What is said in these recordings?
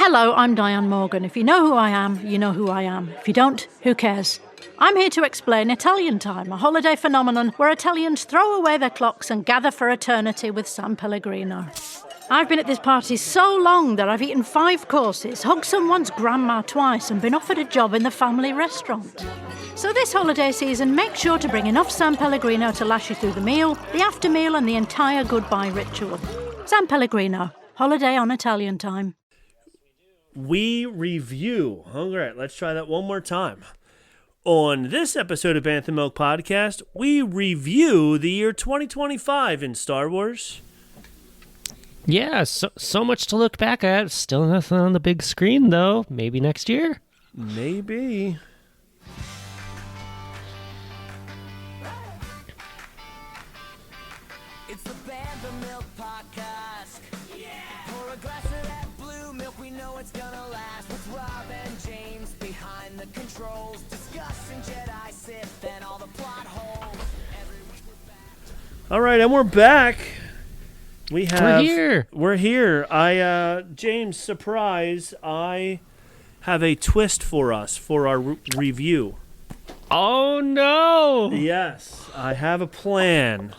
Hello, I'm Diane Morgan. If you know who I am, you know who I am. If you don't, who cares? I'm here to explain Italian Time, a holiday phenomenon where Italians throw away their clocks and gather for eternity with San Pellegrino. I've been at this party so long that I've eaten 5 courses, hugged someone's grandma twice, and been offered a job in the family restaurant. So this holiday season, make sure to bring enough San Pellegrino to last you through the meal, the after meal, and the entire goodbye ritual. San Pellegrino, holiday on Italian Time. We review. All right, let's try that one more time. On this episode of Bantha Milk Podcast, we review the year 2025 in Star Wars. Yeah, so much to look back at. Still nothing on the big screen, though. Maybe next year? Maybe. It's the Bantha Milk Podcast. Yeah! Pour a glass of that blue milk, we know it's gonna last. With Rob and James behind the controls, discussing Jedi, Sith, and all the plot holes. Every week we're back. All right, and we're back. We're here. James, surprise, I have a twist for us for our review. Oh, no! Yes, I have a plan.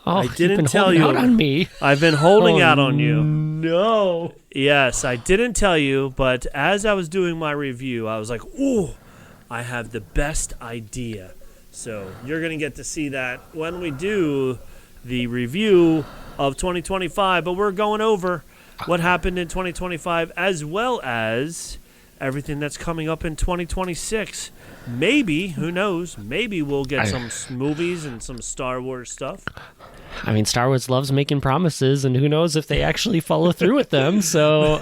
Oh, I didn't tell you. Out on me. I've been holding out on you. No. Yes, I didn't tell you, but as I was doing my review, I was like, ooh, I have the best idea. So you're going to get to see that when we do the review of 2025, but we're going over what happened in 2025 as well as everything that's coming up in 2026. Maybe, who knows, maybe we'll get some movies and some Star Wars stuff. I mean, Star Wars loves making promises, and who knows if they actually follow through with them, so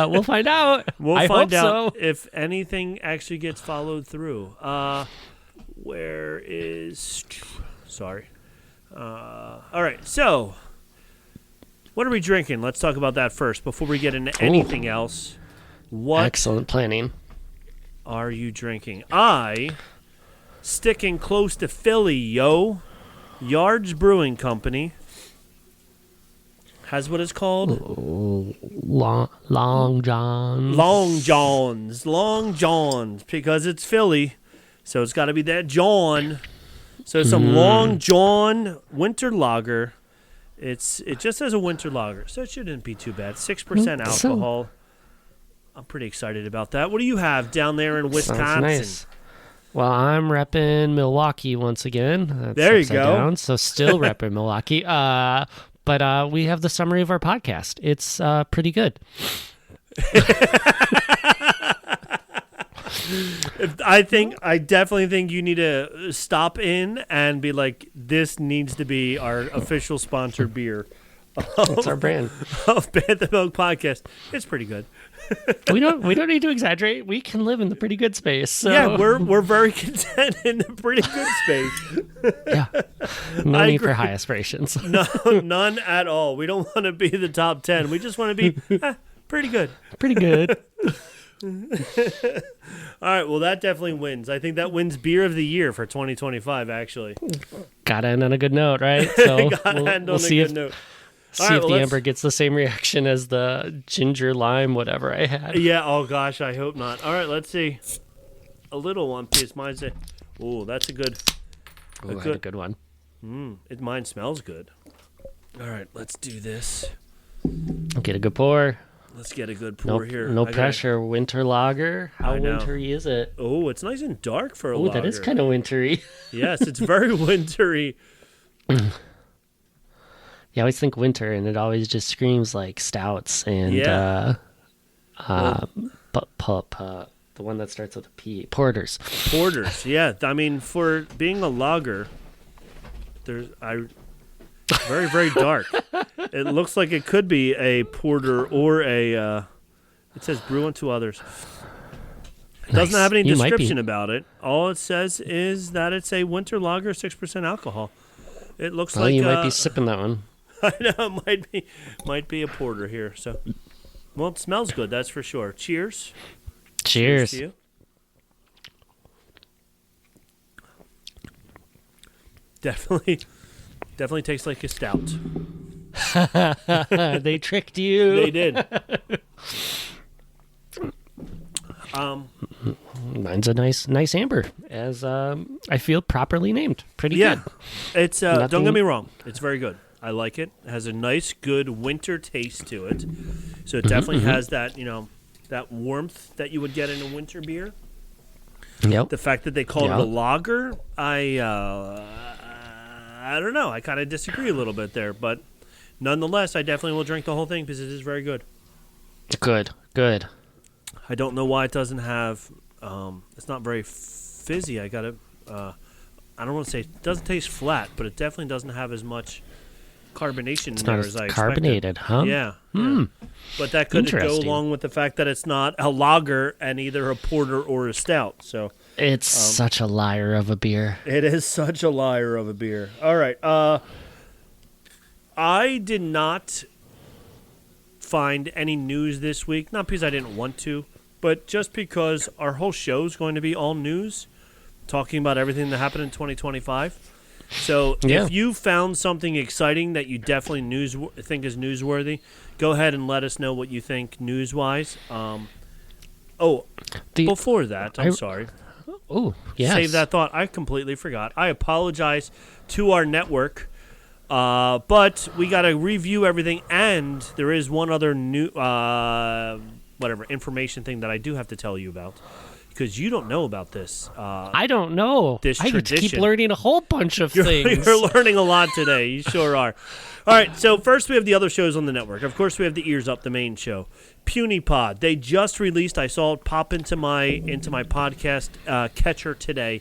we'll find out. We'll find out if anything actually gets followed through. Where is... Sorry. All right, so what are we drinking? Let's talk about that first before we get into anything else. What excellent planning are you drinking? Sticking close to Philly, Yards Brewing Company has what is called Long Johns. Long Johns, because it's Philly, so it's got to be that John. So some Long John winter lager. It just says a winter lager, so it shouldn't be too bad. 6% alcohol. I'm pretty excited about that. What do you have down there in Wisconsin? Sounds nice. Well, I'm repping Milwaukee once again. That's there you go. Down, so still repping Milwaukee. But we have the summary of our podcast. It's pretty good. I definitely think you need to stop in and be like, this needs to be our official sponsored beer. It's our brand of Bantha Milk Podcast. It's pretty good. we don't need to exaggerate. We can live in the pretty good space. So. Yeah, we're very content in the pretty good space. Yeah, no need for high aspirations. No, none at all. We don't want to be the top 10. We just want to be pretty good. Pretty good. All right, well, that definitely wins. I think that wins Beer of the Year for 2025, actually. Gotta end on a good note, right? So we'll see if the Amber gets the same reaction as the ginger lime, whatever I had. Yeah, oh gosh, I hope not. All right, let's see. A little one piece. Mine's that's a good. I had a good one. Mine smells good. All right, let's do this. Get a good pour. Let's get a good pour here. No pressure. Winter lager. How wintry is it? Oh, it's nice and dark for a lager. Oh, that is kind of wintry. Yes, it's very wintry. Yeah, I always think winter, and it always just screams like stouts and the one that starts with a P. Porters. Porters, yeah. I mean, for being a lager, very, very dark. It looks like it could be a porter or a. It says brew unto others. It doesn't have any description about it. All it says is that it's a winter lager, 6% alcohol. It looks like you might be sipping that one. I know, it might be a porter here. So, well, it smells good, that's for sure. Cheers. Cheers. To you. Definitely tastes like a stout. They tricked you. They did. Mine's a nice amber, as I feel properly named. Pretty good. It's don't get me wrong, it's very good. I like it. It has a nice, good winter taste to it. So it definitely has that, that warmth that you would get in a winter beer. Yep. The fact that they call it a lager, I don't know. I kind of disagree a little bit there, but nonetheless, I definitely will drink the whole thing because it is very good. Good. I don't know why it doesn't have. It's not very fizzy. I got it. I don't want to say it doesn't taste flat, but it definitely doesn't have as much carbonation in there as I expected. Carbonated, huh? Yeah. But that could go along with the fact that it's not a lager and either a porter or a stout. So it's such a liar of a beer. It is such a liar of a beer. All right. I did not find any news this week, not because I didn't want to, but just because our whole show is going to be all news, talking about everything that happened in 2025. So if you found something exciting that you definitely think is newsworthy, go ahead and let us know what you think news-wise. Before that, I'm sorry. Oh, yes. Save that thought. I completely forgot. I apologize to our network. But we got to review everything, and there is one other new, information thing that I do have to tell you about, because you don't know about this. I don't know. This I tradition. get to keep learning a whole bunch of things. You're learning a lot today. You sure are. All right, so first we have the other shows on the network. Of course, we have the Ears Up, the main show. Puny Pod. They just released. I saw it pop into my podcast catcher today.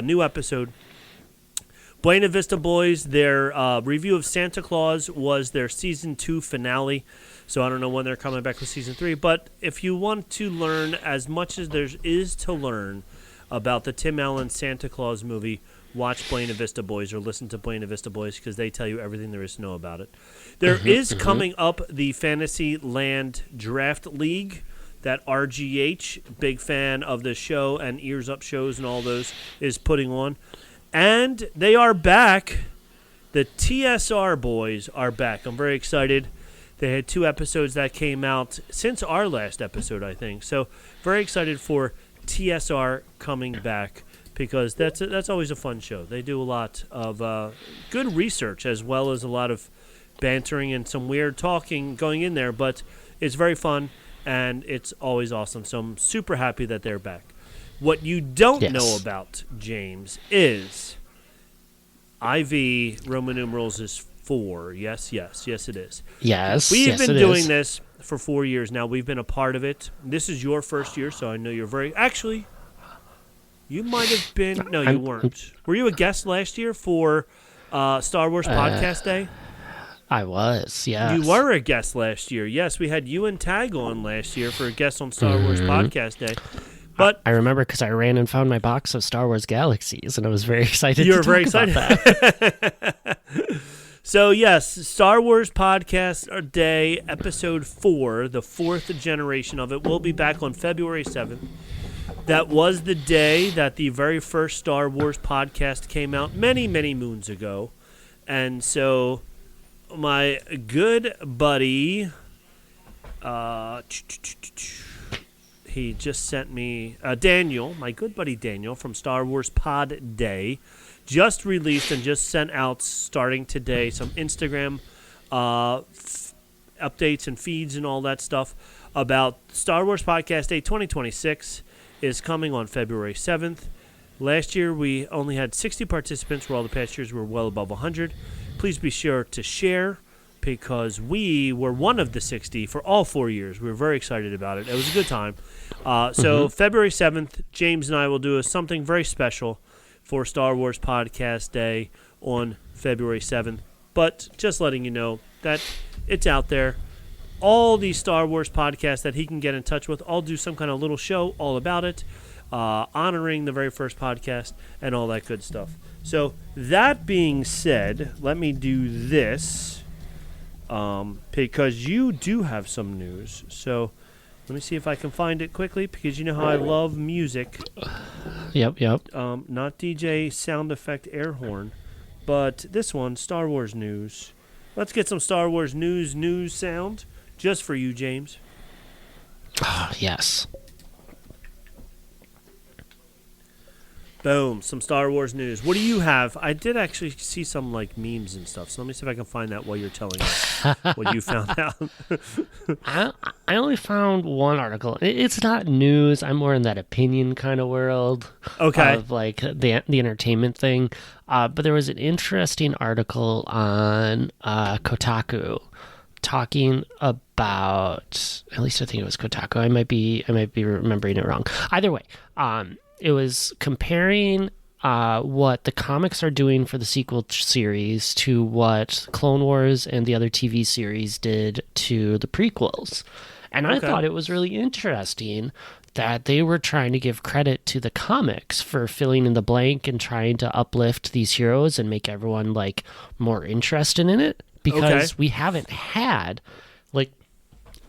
New episode. Buena Vista Boys, their review of Santa Claus was their Season 2 finale, so I don't know when they're coming back with Season 3, but if you want to learn as much as there is to learn about the Tim Allen Santa Claus movie, watch Buena Vista Boys or listen to Buena Vista Boys because they tell you everything there is to know about it. There is coming up the Fantasyland Draft League that RGH, big fan of the show and Ears Up shows and all those, is putting on. And they are back. The TSR boys are back. I'm very excited. They had 2 episodes that came out since our last episode, I think. So very excited for TSR coming back because that's always a fun show. They do a lot of good research as well as a lot of bantering and some weird talking going in there. But it's very fun, and it's always awesome. So I'm super happy that they're back. What you don't know about, James, is IV Roman numerals is 4. Yes, it is. Yes, We've been doing this for 4 years now. We've been a part of it. This is your first year, so I know you're very... Actually, you might have been... No, you weren't. Were you a guest last year for Star Wars Podcast Day? I was, yes. You were a guest last year. Yes, we had you and Tag on last year for a guest on Star Wars Podcast Day. But I remember because I ran and found my box of Star Wars Galaxies, and I was very excited you were to very talk excited about that. So, yes, Star Wars Podcast Day, Episode 4, the 4th generation of it, will be back on February 7th. That was the day that the very first Star Wars podcast came out many, many moons ago. And so my good buddy... he just sent me Daniel, my good buddy Daniel from Star Wars Pod Day, just released and just sent out starting today some Instagram updates and feeds and all that stuff about Star Wars Podcast Day 2026 is coming on February 7th. Last year we only had 60 participants, where all the past years were well above 100. Please be sure to share, because we were one of the 60 for all 4 years. We were very excited about it. It was a good time. So February 7th, James and I will do something very special for Star Wars Podcast Day on February 7th. But just letting you know that it's out there. All these Star Wars podcasts that he can get in touch with, I'll do some kind of little show all about it, honoring the very first podcast and all that good stuff. So that being said, let me do this. Because you do have some news. So let me see if I can find it quickly, because you know how I love music. Yep. Not DJ sound effect air horn, but this one, Star Wars news. Let's get some Star Wars news sound just for you, James. Oh, yes. Boom, some Star Wars news. What do you have? I did actually see some like memes and stuff, so let me see if I can find that while you're telling us what you found out. I only found one article. It's not news. I'm more in that opinion kind of world. Okay. Of like the entertainment thing. But there was an interesting article on Kotaku talking about, at least I think it was Kotaku. I might be remembering it wrong. Either way, it was comparing what the comics are doing for the sequel series to what Clone Wars and the other TV series did to the prequels. And I thought it was really interesting that they were trying to give credit to the comics for filling in the blank and trying to uplift these heroes and make everyone like more interested in it, because we haven't had like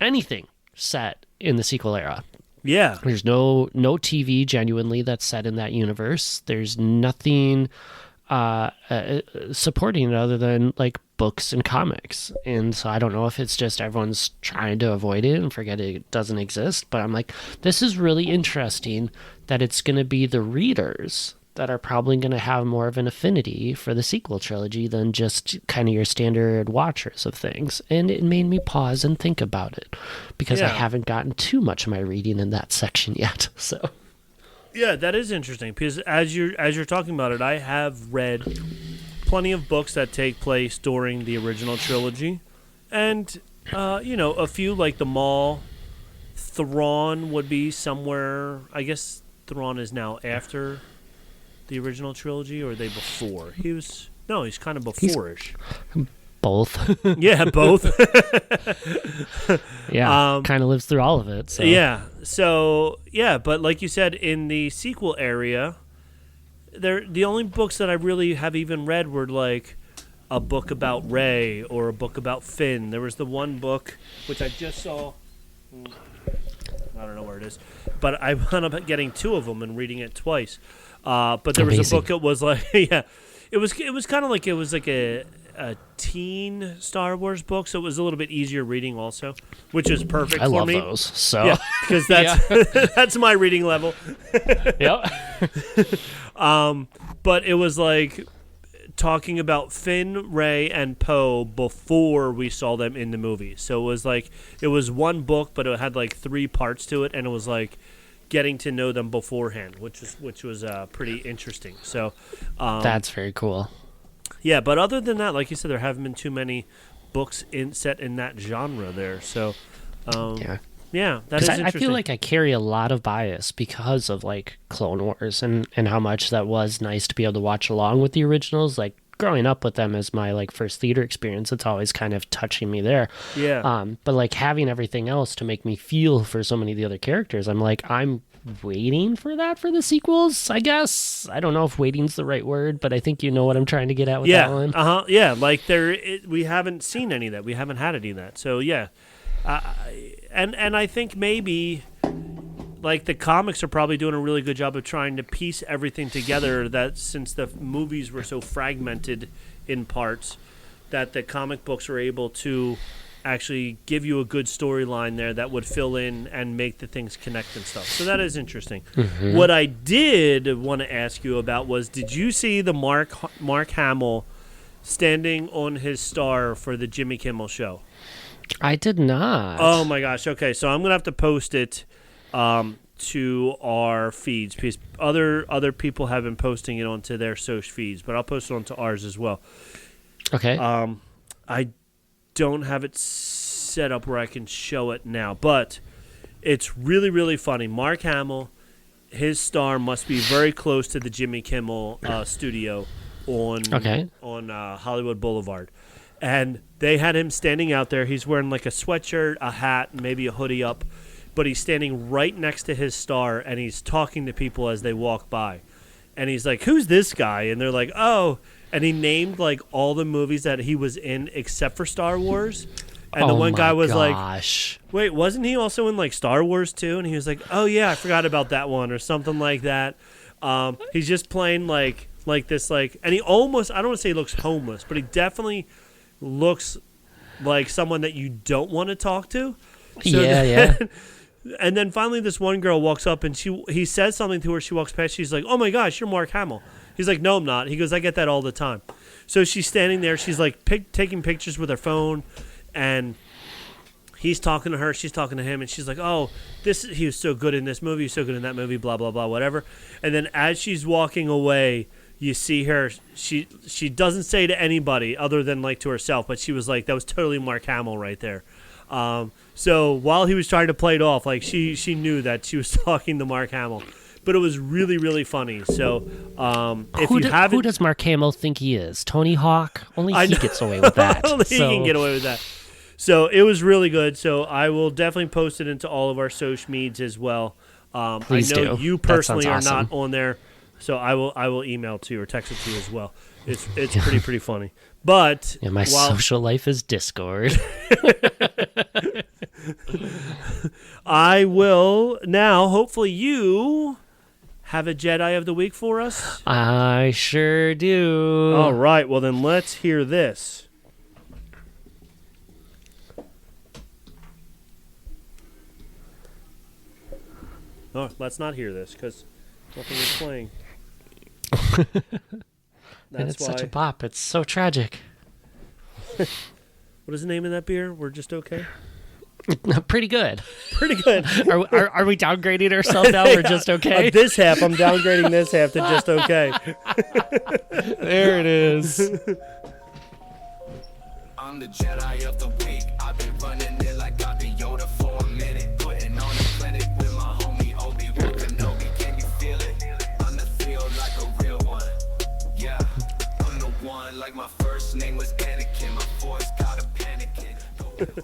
anything set in the sequel era. Yeah. There's no TV genuinely that's set in that universe. There's nothing supporting it other than like books and comics. And so I don't know if it's just everyone's trying to avoid it and forget it doesn't exist. But I'm like, this is really interesting that it's going to be the readers that are probably going to have more of an affinity for the sequel trilogy than just kind of your standard watchers of things. And it made me pause and think about it, because I haven't gotten too much of my reading in that section yet. So yeah, that is interesting, because as you're talking about it, I have read plenty of books that take place during the original trilogy, and a few like the Maul. Thrawn would be somewhere. I guess Thrawn is now after the original trilogy, or are they before? He's kind of before-ish. Both. Yeah, both. Yeah, kind of lives through all of it. So. Yeah, so, yeah, but like you said, in the sequel area, the only books that I really have even read were like a book about Rey or a book about Finn. There was the one book, which I just saw, I don't know where it is, but I wound up getting two of them and reading it twice. But there was a book. It was like, it was kind of like a teen Star Wars book, so it was a little bit easier reading also, which is perfect for me. I love those. So yeah, because that's that's my reading level. Yep. But it was like talking about Finn, Rey, and Poe before we saw them in the movie. So it was one book, but it had like 3 parts to it, and it was like getting to know them beforehand, which was pretty interesting. So that's very cool. Yeah, but other than that, like you said, there haven't been too many books set in that genre there. So that is interesting. I feel like I carry a lot of bias because of like Clone Wars and how much that was nice to be able to watch along with the originals. Like growing up with them as my like first theater experience, it's always kind of touching me there. Yeah. But like having everything else to make me feel for so many of the other characters, I'm waiting for that for the sequels, I guess. I don't know if waiting's the right word, but I think you know what I'm trying to get at with that one. Yeah, like we haven't seen any of that. We haven't had any of that. So yeah. And I think maybe like the comics are probably doing a really good job of trying to piece everything together, that since the movies were so fragmented in parts, that the comic books are able to actually give you a good storyline there that would fill in and make the things connect and stuff. So that is interesting. Mm-hmm. What I did want to ask you about was, did you see the Mark Hamill standing on his star for the Jimmy Kimmel show? I did not. Oh my gosh. Okay, so I'm gonna have to post it to our feeds, because other people have been posting it onto their social feeds, but I'll post it onto ours as well. Okay. I don't have it set up where I can show it now, but it's really, really funny. Mark Hamill, his star must be very close to the Jimmy Kimmel studio on Hollywood Boulevard. And they had him standing out there. He's wearing like a sweatshirt, a hat, maybe a hoodie up, but he's standing right next to his star, and he's talking to people as they walk by. And he's like, "Who's this guy?" And they're like, "Oh." And he named like all the movies that he was in except for Star Wars. And the one guy was like, "Wait, wasn't he also in like Star Wars too?" And he was like, "Oh yeah, I forgot about that one," or something like that. He's just playing like this, like, and he almost, I don't want to say he looks homeless, but he definitely looks like someone that you don't want to talk to. So And then finally this one girl walks up and he says something to her. She walks past. She's like, oh my gosh, you're Mark Hamill. He's like, no, I'm not. He goes, I get that all the time. So she's standing there. She's like taking pictures with her phone, and he's talking to her. She's talking to him, and she's like, oh, he was so good in this movie. He was so good in that movie, blah, blah, blah, whatever. And then as she's walking away, you see her. She doesn't say to anybody other than like to herself, but she was like, that was totally Mark Hamill right there. So while he was trying to play it off, like she knew that she was talking to Mark Hamill. But it was really, really funny. So who does Mark Hamill think he is? Tony Hawk? Only he gets away with that. Only he can get away with that. So it was really good. So I will definitely post it into all of our social medias as well. Please I know do. you personally are awesome. not on there, so I will email it to you or text it to you as well. It's pretty funny. But yeah, my social life is Discord. I will now. Hopefully, you have a Jedi of the Week for us. I sure do. All right. Well, then let's hear this. Oh, let's not hear this because nothing is playing. And it's such a bop. It's so tragic. What is the name of that beer? We're just okay. Pretty good. Pretty good. Are we downgrading ourselves now? We're just okay. This half, I'm downgrading this half to just okay. There it is. I'm the Jedi of the week. I've been running it like I've been Yoda for a minute. Putting on a clinic with my homie Obi-Wan Kenobi. Can you feel it? On the field like a real one. Yeah, I'm the one. Like my first name was Anakin. My force got a panicking.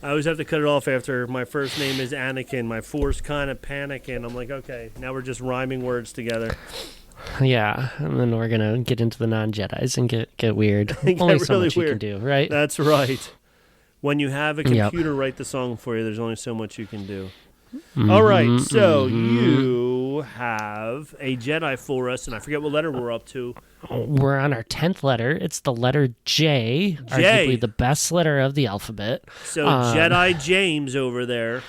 I always have to cut it off after my first name is Anakin. My force kind of panicking. I'm like, okay, now we're just rhyming words together. Yeah, and then we're gonna get into the non-Jedis and get weird. Get Only so really much weird. you can do, right? That's right. When you have a computer write the song for you, there's only so much you can do. All right, so you have a Jedi for us, and I forget what letter we're up to. We're on our 10th letter. It's the letter J, arguably the best letter of the alphabet. So Jedi James over there.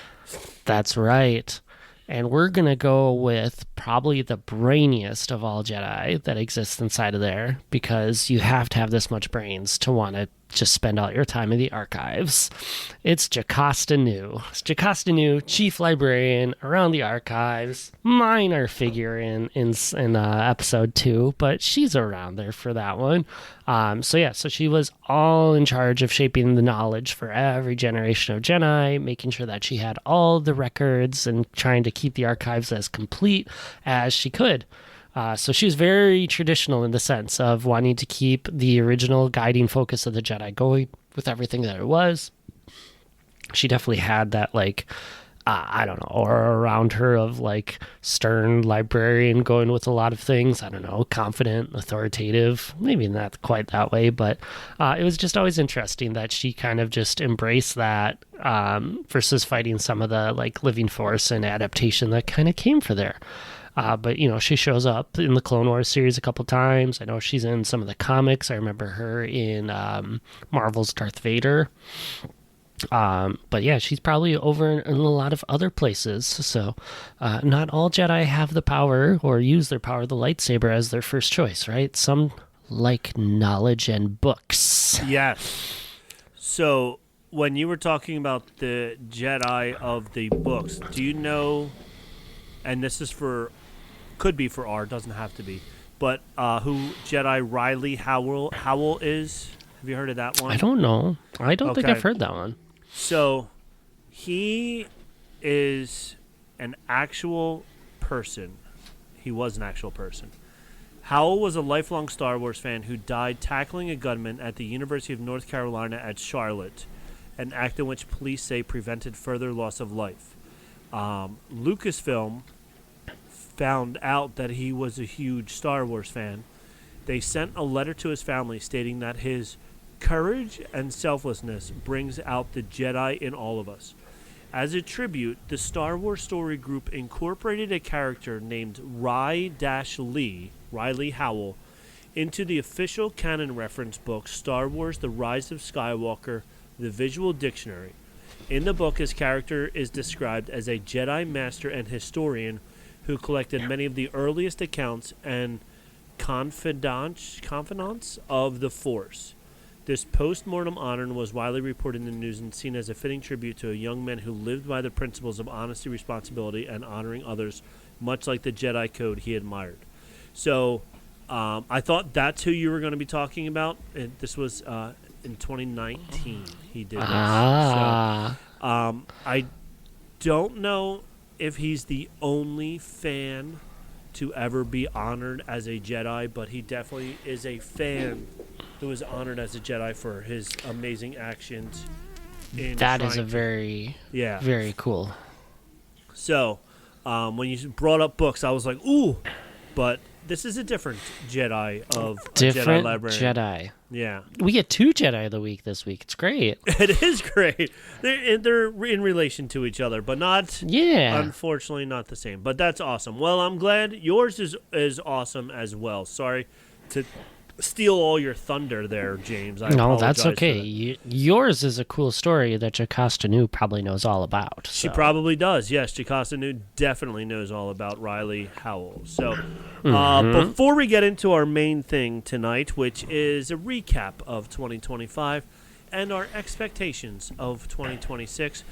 That's right. And we're going to go with probably the brainiest of all Jedi that exists inside of there, because you have to have this much brains to want to just spend all your time in the archives. It's Jocasta Nu. It's Jocasta Nu, chief librarian around the archives, minor figure in episode 2, but she's around there for that one. So she was all in charge of shaping the knowledge for every generation of Jedi, making sure that she had all the records and trying to keep the archives as complete as she could. So she was very traditional in the sense of wanting to keep the original guiding focus of the Jedi going with everything that it was. She definitely had that, aura around her of, stern librarian going with a lot of things. I don't know, confident, authoritative, maybe not quite that way, but it was just always interesting that she kind of just embraced that versus fighting some of the, living force and adaptation that kind of came for there. But, she shows up in the Clone Wars series a couple times. I know she's in some of the comics. I remember her in Marvel's Darth Vader. But yeah, she's probably over in a lot of other places. So not all Jedi have the power or use their power, the lightsaber, as their first choice, right? Some like knowledge and books. Yes. So when you were talking about the Jedi of the books, do you know, and this is could be for R, doesn't have to be, but who Jedi Riley Howell is? Have you heard of that one? I don't know. I don't think I've heard that one. So he is an actual person. He was an actual person. Howell was a lifelong Star Wars fan who died tackling a gunman at the University of North Carolina at Charlotte, an act in which police say prevented further loss of life. Lucasfilm found out that he was a huge Star Wars fan. They sent a letter to his family stating that his courage and selflessness brings out the Jedi in all of us. As a tribute, the Star Wars Story Group incorporated a character named Riley Howell, into the official canon reference book Star Wars The Rise of Skywalker, the Visual Dictionary. In the book, his character is described as a Jedi master and historian who collected many of the earliest accounts and confidants of the Force. This post-mortem honor was widely reported in the news and seen as a fitting tribute to a young man who lived by the principles of honesty, responsibility, and honoring others, much like the Jedi Code he admired. So I thought that's who you were going to be talking about. This was in 2019 he did this. So, I don't know if he's the only fan to ever be honored as a Jedi, but he definitely is a fan who is honored as a Jedi for his amazing actions. That is a very cool. So, when you brought up books, I was like, ooh, but this is a different Jedi of a Jedi library. Jedi. Yeah. We get 2 Jedi of the week this week. It's great. It is great. They're in relation to each other, but not, unfortunately, not the same. But that's awesome. Well, I'm glad yours is awesome as well. Sorry to steal all your thunder there, James. No, that's okay. Yours is a cool story that Jocasta Nu probably knows all about. She probably does. Yes, Jocasta Nu definitely knows all about Riley Howell. So before we get into our main thing tonight, which is a recap of 2025 and our expectations of 2026,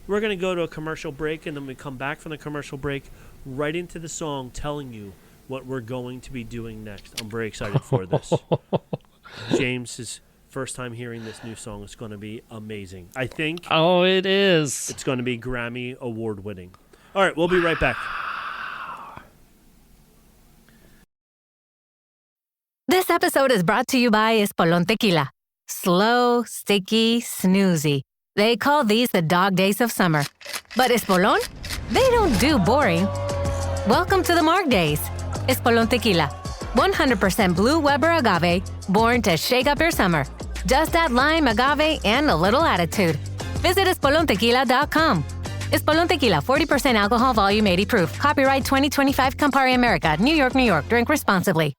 we're going to go to a commercial break, and then we come back from the commercial break right into the song telling you what we're going to be doing next. I'm very excited for this. James's first time hearing this new song is going to be amazing. I think. Oh, it is. It's going to be Grammy award winning. All right, we'll be right back. This episode is brought to you by Espolón Tequila. Slow, sticky, snoozy. They call these the dog days of summer. But Espolón? They don't do boring. Welcome to the Marg Days. Espolón Tequila. 100% blue Weber agave, born to shake up your summer. Just add lime, agave, and a little attitude. Visit espolontequila.com. Espolón Tequila, 40% alcohol, volume 80 proof. Copyright 2025 Campari America, New York, New York. Drink responsibly.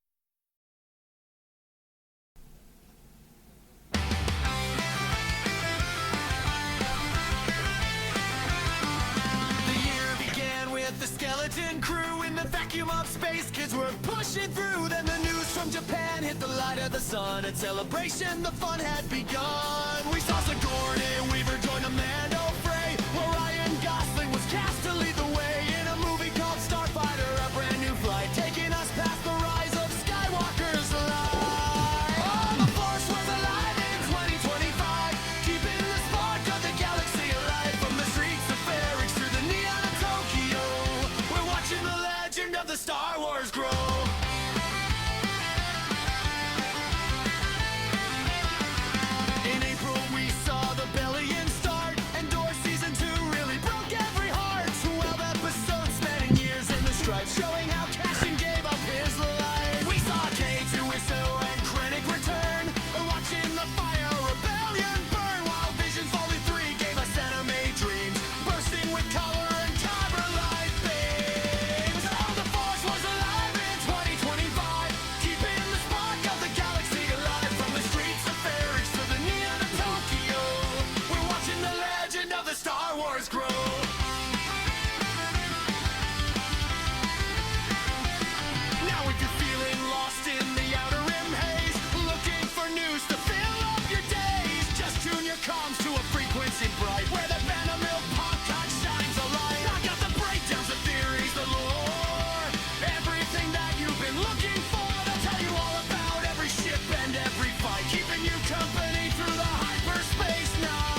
Pushing through, then the news from Japan hit the light of the sun. At Celebration, the fun had begun. We saw Sigourney Weaver join Amanda Frey, while Ryan Gosling was cast to lead the way in a movie called Starfighter, a brand new flight taking us past the rise of Skywalker's light. Oh, the Force was alive in 2025, keeping the spark of the galaxy alive. From the streets of Ferrix through the neon of Tokyo, we're watching the legend of the Star Wars grow. In April we saw the Bellion start. Andor season 2 really broke every heart. 12 episodes spanning years in the stripes, showing how Cassian gave up his life. We saw K2SO and Krennic return, watching the fire rebellion burn, while Visions Volume 3 gave us anime dreams, bursting with color and Kyber-like beams. Oh, the Force was alive in 2025, keeping the spark of the galaxy alive. From the streets of Ferrix to the neon of Tokyo, we're watching the legend of the Star Wars grow. Now if you're feeling lost in the outer rim haze, looking for news to fill up your days, just tune your comms to a frequency bright, where the Bantha Milk Podcast shines a light. I got the breakdowns, the theories, the lore, everything that you've been looking for. They'll tell you all about every ship and every fight, keeping you company through the hyperspace night.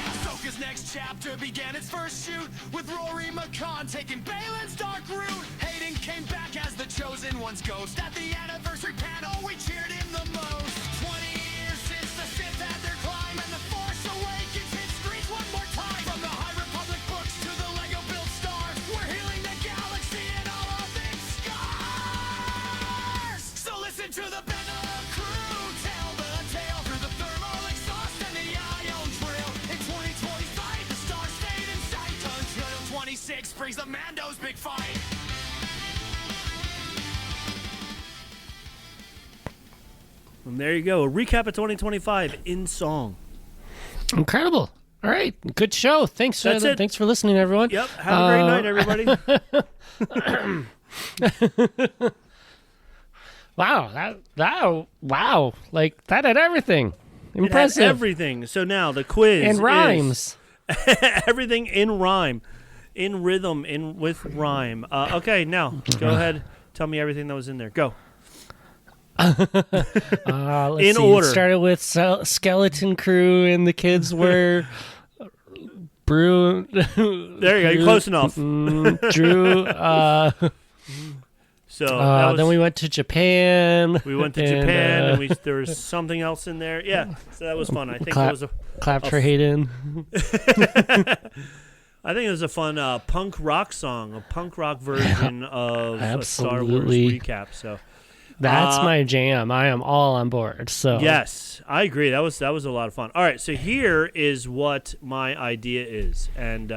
Ahsoka's next chapter began its first shoot, with Rory McCann taking Balin's dark route. Hayden came back as the Chosen One's ghost. At the anniversary panel, we cheered him the most. 20 years since the Sith had their climb, and the Force Awakens hit screens one more time. From the High Republic books to the Lego-built stars, we're healing the galaxy and all of its scars. So listen to the Bantha crew tell the tale through the thermal exhaust and the ion trail. In 2025, the stars stayed in sight until 26 brings the Mando's big fight. And there you go. A recap of 2025 in song. Incredible. All right. Good show. Thanks for listening, everyone. Yep. Have a great night, everybody. Wow. Like, that had everything. Impressive. It had everything. So now the quiz and rhymes. Everything in rhyme, in rhythm, with rhyme. Okay, now go ahead. Tell me everything that was in there. Go. Let's in see. order. It started with Skeleton Crew, and the kids were Brew. There you go. You're close enough. Drew. So then we went to Japan. We went to Japan, and there was something else in there. Yeah, so that was fun. I think it was clap for Hayden. I think it was a fun punk rock song, a punk rock version of a Star Wars recap. So that's my jam. I am all on board. So yes, I agree. That was a lot of fun. All right, so here is what my idea is, and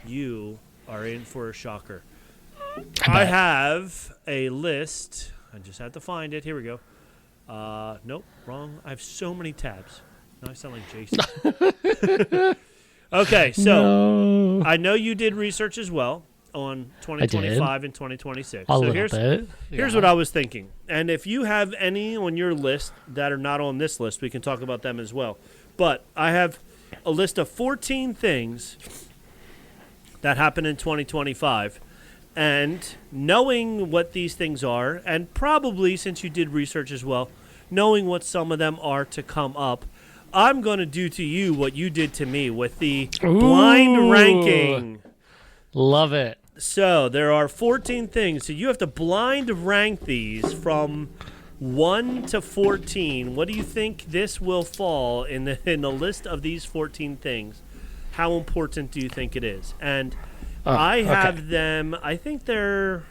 you are in for a shocker. I have a list. I just had to find it. Here we go. Nope, wrong. I have so many tabs. Now I sound like Jason. Okay, so I know you did research as well on 2025 and 2026. So here's what I was thinking. And if you have any on your list that are not on this list, we can talk about them as well. But I have a list of 14 things that happened in 2025. And knowing what these things are, and probably since you did research as well, knowing what some of them are to come up, I'm going to do to you what you did to me with the blind ranking. Love it. So there are 14 things. So you have to blind rank these from 1 to 14. What do you think this will fall in the list of these 14 things? How important do you think it is? And I have them. I think the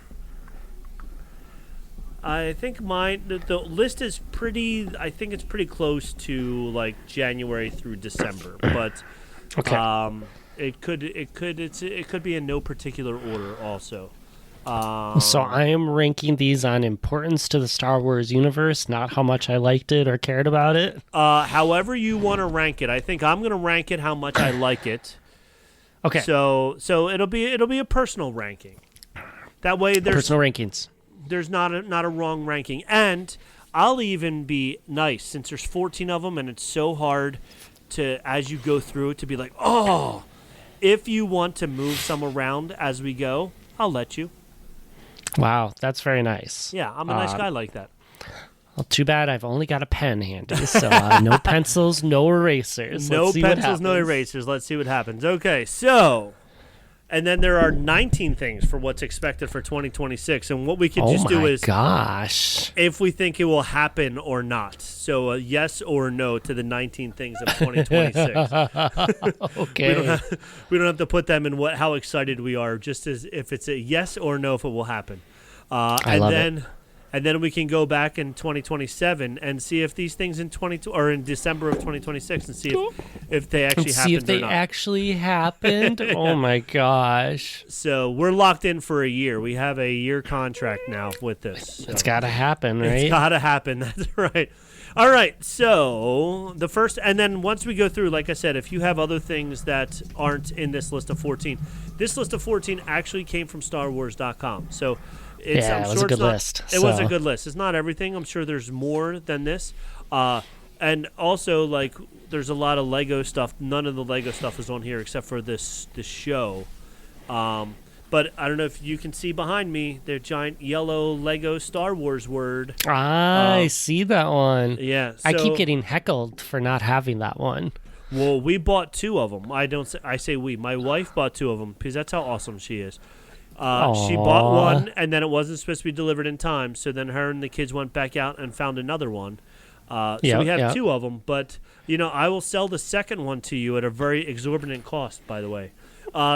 list is pretty. I think it's pretty close to like January through December, but it could be in no particular order also. So I am ranking these on importance to the Star Wars universe, not how much I liked it or cared about it. However you want to rank it. I think I'm going to rank it how much I like it. Okay. So it'll be a personal ranking. That way there's personal rankings. There's not a wrong ranking. And I'll even be nice since there's 14 of them and it's so hard to, as you go through it, to be like, oh, if you want to move some around as we go, I'll let you. Wow, that's very nice. Yeah, I'm a nice guy like that. Well, too bad I've only got a pen handy, so no pencils, no erasers. No pencils, no erasers. Let's see what happens. Okay, so, and then there are 19 things for what's expected for 2026, and what we can just do is, if we think it will happen or not. So a yes or no to the 19 things of 2026. Okay. We don't have to put them in how excited we are, just as if it's a yes or no if it will happen. And then we can go back in 2027 and see if these things in December of 2026 and see if they actually happened or not. See if they actually happened. Yeah. Oh my gosh! So we're locked in for a year. We have a year contract now with this. So it's got to happen, right? It's got to happen. That's right. All right. So the first, and then once we go through, like I said, if you have other things that aren't in this list of 14, this list of 14 actually came from StarWars.com. So. It was a good list. It was a good list. It's not everything. I'm sure there's more than this. And also, like, there's a lot of Lego stuff. None of the Lego stuff is on here except for this show. But I don't know if you can see behind me the giant yellow Lego Star Wars word. I see that one. Yeah. I keep getting heckled for not having that one. Well, we bought 2 of them. I say we. My wife bought 2 of them because that's how awesome she is. She bought one, and then it wasn't supposed to be delivered in time. So then her and the kids went back out and found another one. So we have 2 of them. But, I will sell the second one to you at a very exorbitant cost, by the way.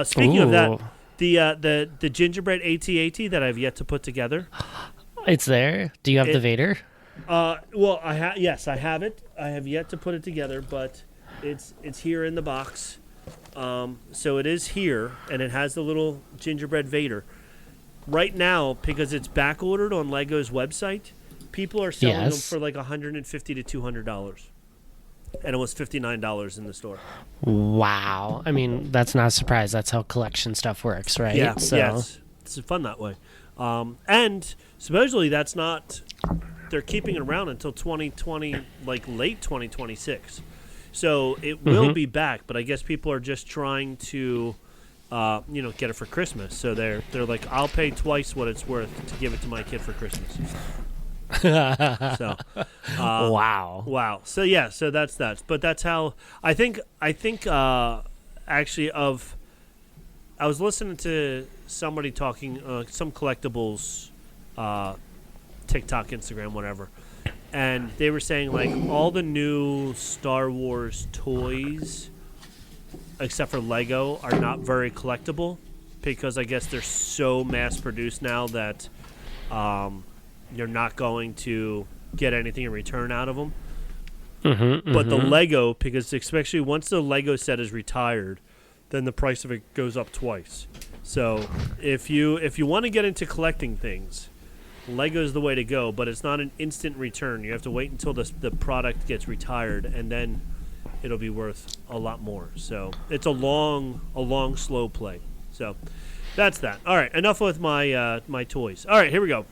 Speaking of that, the gingerbread AT-AT that I've yet to put together. It's there. Do you have the Vader? Well, yes, I have it. I have yet to put it together, but it's here in the box. So it is here, and it has the little gingerbread Vader. Right now, because it's back ordered on Lego's website, People are selling them Yes. for like $150 to $200. And it was $59 in the store. Wow. I mean, that's not a surprise. That's how collection stuff works, right? Yeah, So, yeah, it's fun that way. And supposedly that's not, they're keeping it around until 2020, like late 2026. So it will be back, but I guess people are just trying to, get it for Christmas. So they're like, I'll pay twice what it's worth to give it to my kid for Christmas. So, wow. So yeah, so that's that. But that's how I think. Actually, I was listening to somebody talking some collectibles, TikTok, Instagram, whatever, and they were saying like all the new Star Wars toys, except for Lego, are not very collectible because I guess they're so mass produced now that. You're not going to get anything in return out of them. But the Lego, because especially once the Lego set is retired, then the price of it goes up twice. So if you want to get into collecting things, Lego is the way to go. But it's not an instant return. You have to wait until the product gets retired, and then it'll be worth a lot more. So it's a long, slow play. So that's that. All right, enough with my my toys. All right, here we go.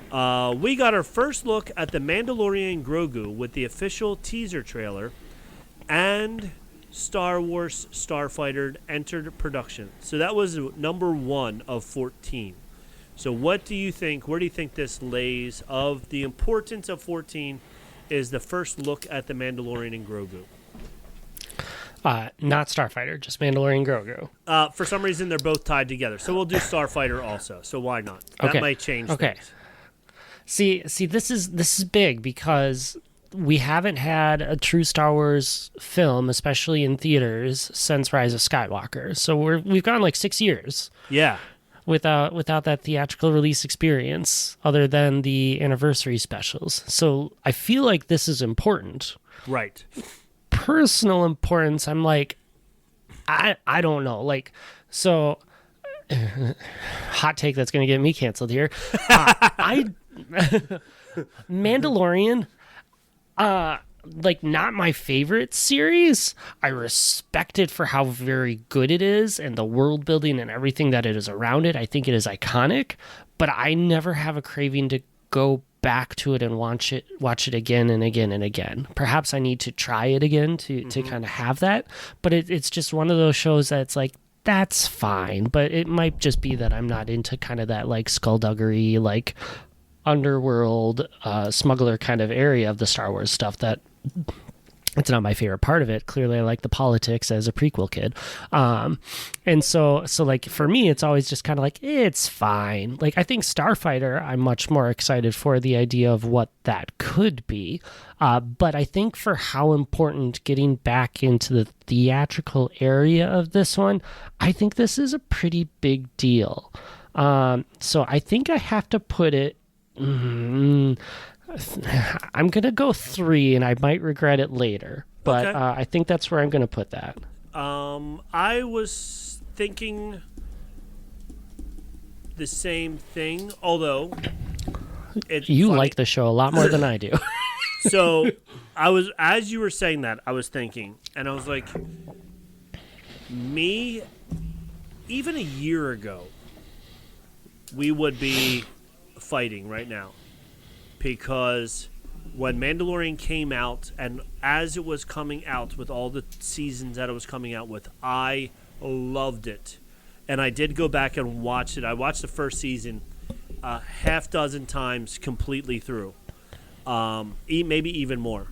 We got our first look at the Mandalorian Grogu with the official teaser trailer, and Star Wars Starfighter entered production. So that was number 1 of 14. So what do you think? Where do you think this lays of the importance of 14 is the first look at the Mandalorian and Grogu? Not Starfighter, just Mandalorian Grogu. For some reason, they're both tied together. So we'll do Starfighter also. So why not? That might change things. See, this is big because we haven't had a true Star Wars film, especially in theaters, since Rise of Skywalker. So we've gone like 6 years. Yeah. Without that theatrical release experience, other than the anniversary specials. So I feel like this is important. Right. Personal importance, I'm like, I don't know. Like, so hot take that's going to get me canceled here. Mandalorian, like not my favorite series. I respect it for how very good it is and the world building and everything that it is around it. I think it is iconic, but I never have a craving to go back to it and watch it again and again and again. Perhaps I need to try it again to kind of have that, but it's just one of those shows that's like, that's fine, but it might just be that I'm not into kind of that like skullduggery, like underworld smuggler kind of area of the Star Wars stuff. That it's not my favorite part of it. Clearly I like the politics as a prequel kid, and so like for me it's always just kind of like it's fine. Like I think Starfighter I'm much more excited for the idea of what that could be, but I think for how important getting back into the theatrical area of this one, I think this is a pretty big deal. So I think I have to put it I'm going to go 3, and I might regret it later. But Okay. I think that's where I'm going to put that. I was thinking the same thing, although it's You funny. like the show a lot more than I do. So I was, as you were saying that, I was thinking, and I was like, me, even a year ago, we would be fighting right now. Because when Mandalorian came out, and as it was coming out with all the seasons that it was coming out with, I loved it. And I did go back and watch it. I watched the first season a half dozen times completely through. Maybe even more.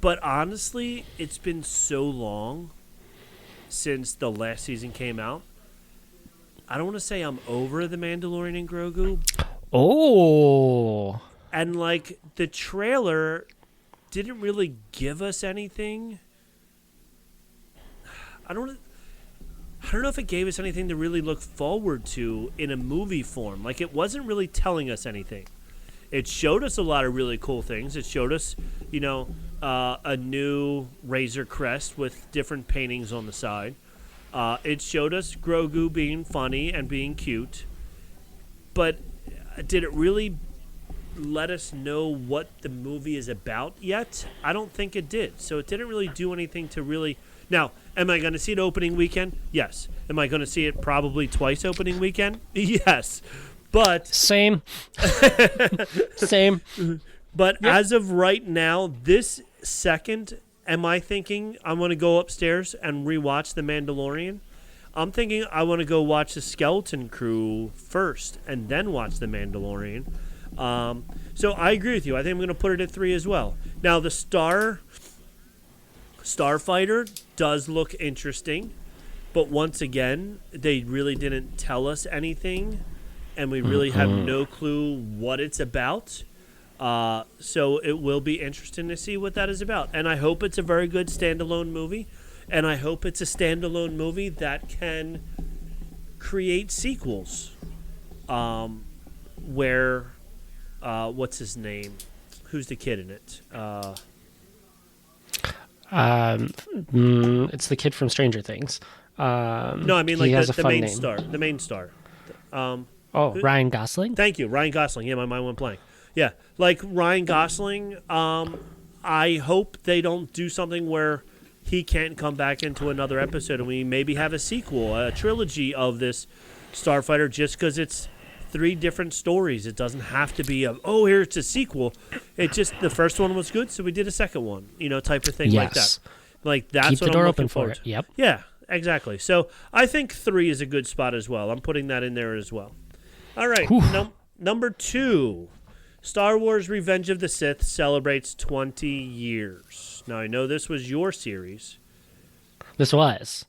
But honestly, it's been so long since the last season came out. I don't want to say I'm over the Mandalorian and Grogu. Oh. And, like, the trailer didn't really give us anything. I don't know if it gave us anything to really look forward to in a movie form. Like, it wasn't really telling us anything. It showed us a lot of really cool things. It showed us, a new Razor Crest with different paintings on the side. It showed us Grogu being funny and being cute. But did it really let us know what the movie is about yet. I don't think it did. So it didn't really do anything to really... Now, am I going to see it opening weekend? Yes. Am I going to see it probably twice opening weekend? Yes. But... Same. Same. But as of right now, this second, am I thinking I'm going to go upstairs and rewatch The Mandalorian? I'm thinking I want to go watch The Skeleton Crew first and then watch The Mandalorian. So I agree with you. I think I'm going to put it at 3 as well. Now, the Starfighter does look interesting, but once again, they really didn't tell us anything, and we really have no clue what it's about. So it will be interesting to see what that is about. And I hope it's a very good standalone movie, and I hope it's a standalone movie that can create sequels. Where, what's his name? Who's the kid in it? It's the kid from Stranger Things. No, I mean like the main name. star. The main star. Ryan Gosling? Thank you, Ryan Gosling. Yeah, my mind went blank. Yeah, like Ryan Gosling, I hope they don't do something where he can't come back into another episode and we maybe have a sequel, a trilogy of this Starfighter just because it's 3 different stories. It doesn't have to be here's a sequel. It just, the first one was good, so we did a second one, type of thing like that. Like that's Keep what the door I'm open looking for forward it. to. Yep. Yeah, exactly. So I think 3 is a good spot as well. I'm putting that in there as well. All right, number 2. Star Wars Revenge of the Sith celebrates 20 years. Now, I know this was your series. This was.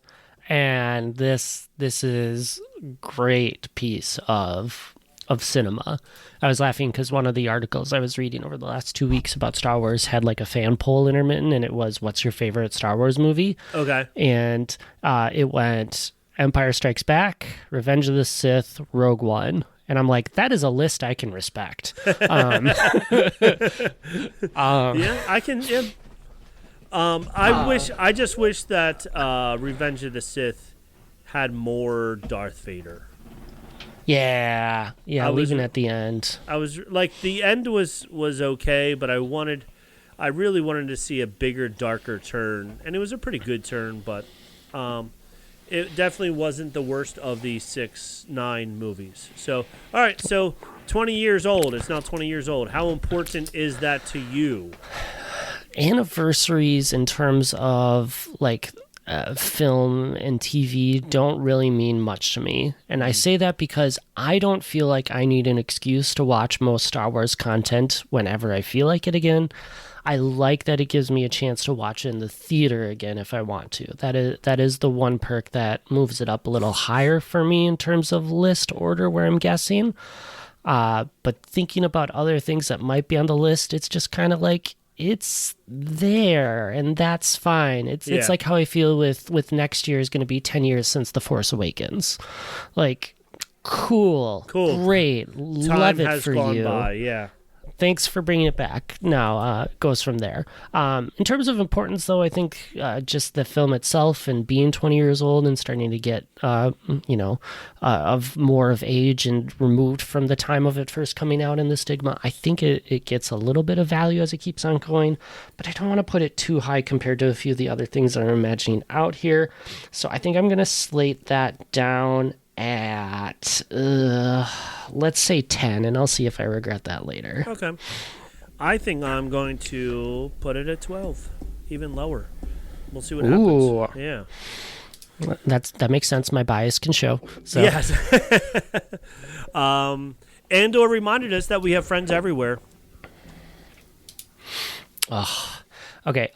And this is great piece of cinema. I was laughing because one of the articles I was reading over the last 2 weeks about Star Wars had like a fan poll intermittent, and it was, what's your favorite Star Wars movie? Okay. And it went Empire Strikes Back, Revenge of the Sith, Rogue One. And I'm like, that is a list I can respect. Yeah, I can. Yeah. I just wish that Revenge of the Sith had more Darth Vader. Yeah, leaving at the end. I was like, the end was okay, but I really wanted to see a bigger, darker turn, and it was a pretty good turn, but it definitely wasn't the worst of the 6-9 movies. So, all right, so 20 years old. It's now 20 years old. How important is that to you? Anniversaries in terms of like film and TV don't really mean much to me. And I say that because I don't feel like I need an excuse to watch most Star Wars content whenever I feel like it again. I like that it gives me a chance to watch it in the theater again if I want to. That is the one perk that moves it up a little higher for me in terms of list order where I'm guessing. But thinking about other things that might be on the list, it's just kind of like, it's there, and that's fine. It's like how I feel with next year is going to be 10 years since The Force Awakens. Like, cool. Great. Love it for you. Time has gone by, yeah. Thanks for bringing it back. Now, goes from there. In terms of importance, though, I think just the film itself and being 20 years old and starting to get, of more of age and removed from the time of it first coming out and the stigma, I think it gets a little bit of value as it keeps on going, but I don't want to put it too high compared to a few of the other things that I'm imagining out here. So I think I'm going to slate that down at let's say 10, and I'll see if I regret that later. Okay. I think I'm going to put it at 12, even lower. We'll see what happens. Yeah. That makes sense. My bias can show. So. Yes. Andor reminded us that we have friends everywhere. Oh, okay.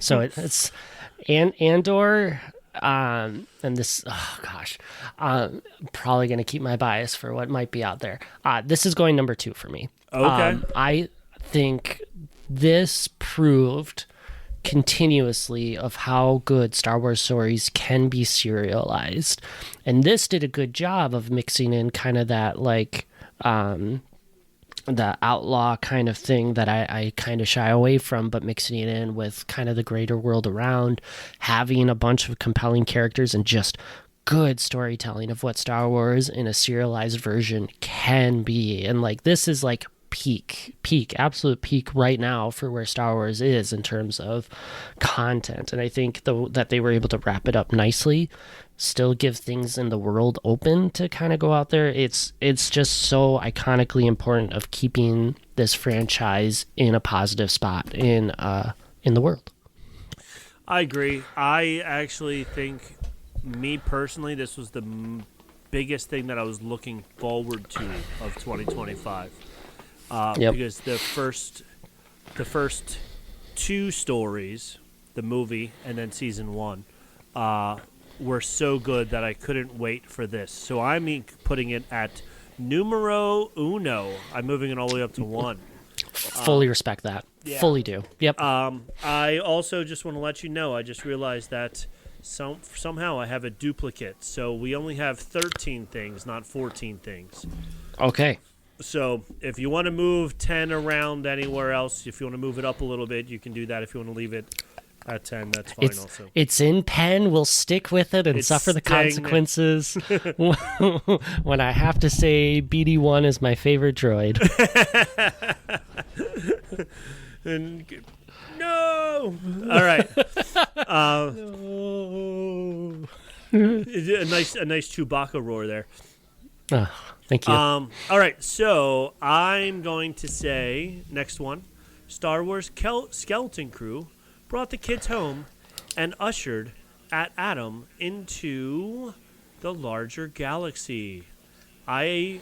So it's Andor. And this, probably going to keep my bias for what might be out there. This is going number 2 for me. Okay. I think this proved continuously of how good Star Wars stories can be serialized. And this did a good job of mixing in kind of that, like, the outlaw kind of thing that I kind of shy away from, but mixing it in with kind of the greater world around, having a bunch of compelling characters and just good storytelling of what Star Wars in a serialized version can be. And like this is like absolute peak right now for where Star Wars is in terms of content. And I think that they were able to wrap it up nicely, still give things in the world open to kind of go out there. It's just so iconically important of keeping this franchise in a positive spot in the world. I agree. I actually think, me personally, this was the biggest thing that I was looking forward to of 2025. Because the first two stories, the movie and then season 1, were so good that I couldn't wait for this. So I'm putting it at numero uno. I'm moving it all the way up to 1. Fully respect that. Yeah. Fully do. Yep. I also just want to let you know, I just realized that somehow I have a duplicate. So we only have 13 things, not 14 things. Okay. So if you want to move 10 around anywhere else, if you want to move it up a little bit, you can do that. If you want to leave it at 10, that's fine also. It's in pen. We'll stick with it and suffer the consequences. When I have to say BD1 is my favorite droid. No! All right. No. A nice Chewbacca roar there. Thank you. All right, so I'm going to say, next one, Star Wars Skeleton Crew brought the kids home and ushered Adam into the larger galaxy. I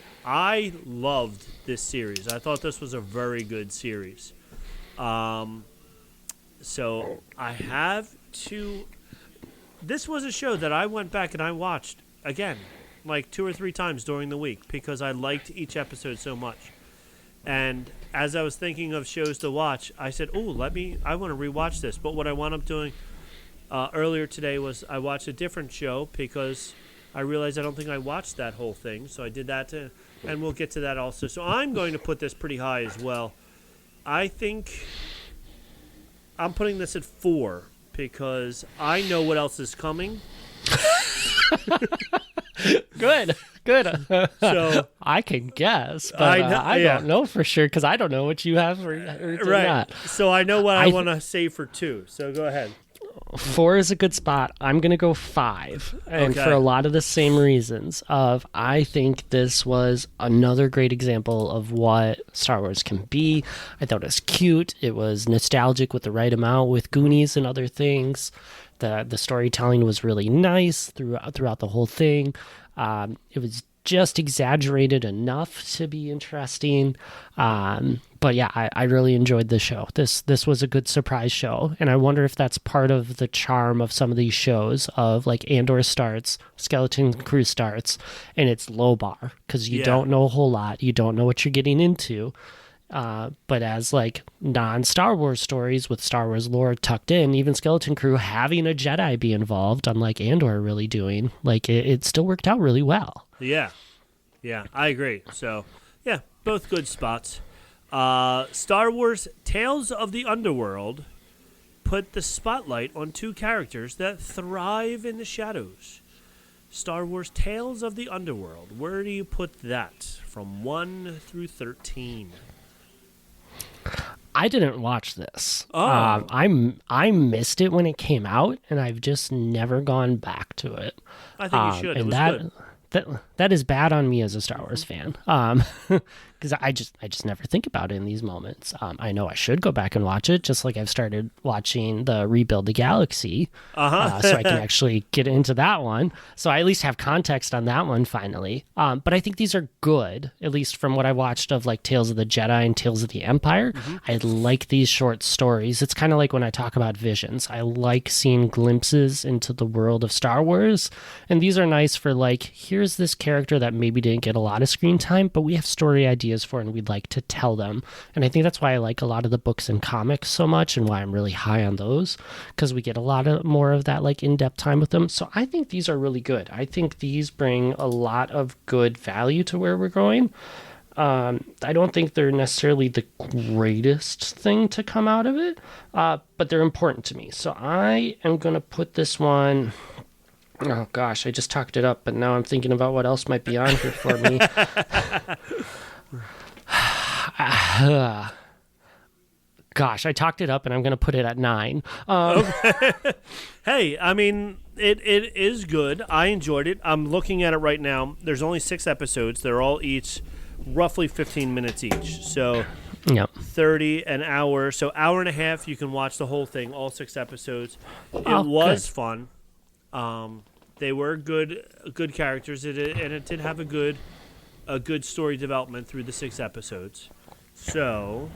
loved this series. I thought this was a very good series. So I have to... This was a show that I went back and I watched again, like 2 or 3 times during the week because I liked each episode so much. And as I was thinking of shows to watch, I said, I want to rewatch this. But what I wound up doing earlier today was I watched a different show because I realized I don't think I watched that whole thing. So I did that too, and we'll get to that also. So I'm going to put this pretty high as well. I think I'm putting this at 4 because I know what else is coming. Good. So I can guess, but I don't know for sure because I don't know what you have or right. not. So I know what I want to say for 2. So go ahead. 4 is a good spot. I'm going to go 5, and for a lot of the same reasons. I think this was another great example of what Star Wars can be. I thought it was cute. It was nostalgic with the right amount with Goonies and other things. The storytelling was really nice throughout the whole thing. It was just exaggerated enough to be interesting. But yeah, I really enjoyed the show. This was a good surprise show. And I wonder if that's part of the charm of some of these shows of like Andor starts, Skeleton Crew starts, and it's low bar because you don't know a whole lot. You don't know what you're getting into. But as like non-Star Wars stories with Star Wars lore tucked in, even Skeleton Crew having a Jedi be involved, unlike Andor really doing, like it still worked out really well. Yeah, I agree. So, yeah, both good spots. Star Wars Tales of the Underworld put the spotlight on 2 characters that thrive in the shadows. Star Wars Tales of the Underworld. Where do you put that from 1 through 13? I didn't watch this. Oh. I missed it when it came out, and I've just never gone back to it. I think you should. It was good. That is bad on me as a Star Wars fan, because I just never think about it in these moments. I know I should go back and watch it, just like I've started watching the Rebuild the Galaxy, so I can actually get into that one. So I at least have context on that one finally. But I think these are good, at least from what I watched of like Tales of the Jedi and Tales of the Empire. Mm-hmm. I like these short stories. It's kind of like when I talk about Visions. I like seeing glimpses into the world of Star Wars, and these are nice for like, here's this character that maybe didn't get a lot of screen time, but we have story ideas for and we'd like to tell them. And I think that's why I like a lot of the books and comics so much and why I'm really high on those, because we get a lot of more of that like in-depth time with them. So I think these are really good. I think these bring a lot of good value to where we're going. I don't think they're necessarily the greatest thing to come out of it, but they're important to me. So I am going to put this one... Oh, gosh, I just talked it up, but now I'm thinking about what else might be on here for me. Gosh, I talked it up, and I'm going to put it at 9. Hey, I mean, it is good. I enjoyed it. I'm looking at it right now. There's only 6 episodes. They're all each roughly 15 minutes each. So Yep. 30 an hour. So hour and a half, you can watch the whole thing, all 6 episodes. It Oh, was good. fun. They were good characters, and it did have a good story development through the 6 episodes. So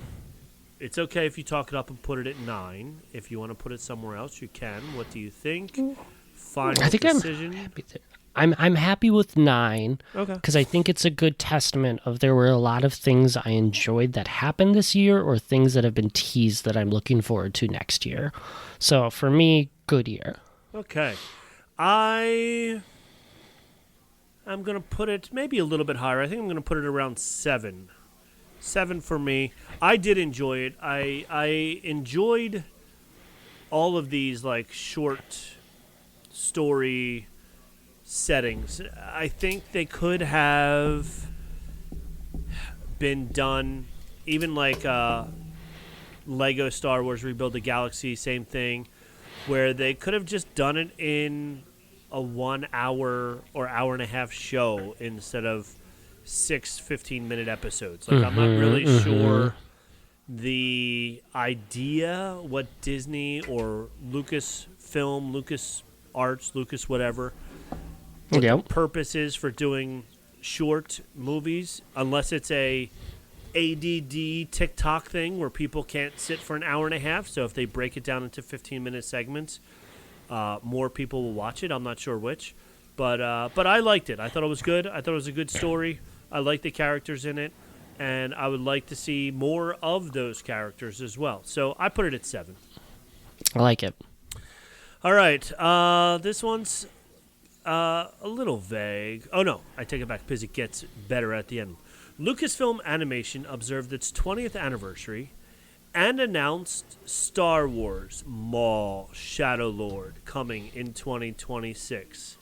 it's okay if you talk it up and put it at 9. If you want to put it somewhere else, you can. What do you think? Final I think decision. I'm happy with 9. Okay. Because I think it's a good testament of there were a lot of things I enjoyed that happened this year or things that have been teased that I'm looking forward to next year. So for me, good year. Okay. I'm going to put it maybe a little bit higher. I think I'm going to put it around 7. 7 for me. I did enjoy it. I enjoyed all of these like short story settings. I think they could have been done even like Lego Star Wars Rebuild the Galaxy, same thing, where they could have just done it in a 1 hour or hour and a half show instead of 6 15-minute episodes. Like, I'm not really sure the idea, what Disney or Lucasfilm, Lucas Arts, Lucas whatever, what the purpose is for doing short movies, unless it's a ADD TikTok thing where people can't sit for an hour and a half. So if they break it down into 15-minute segments, more people will watch it. I'm not sure which. But I liked it. I thought it was good. I thought it was a good story. I like the characters in it, and I would like to see more of those characters as well. So I put it at 7. I like it. All right. This one's a little vague. Oh, no. I take it back because it gets better at the end. Lucasfilm Animation observed its 20th anniversary and announced Star Wars Maul Shadow Lord coming in 2026.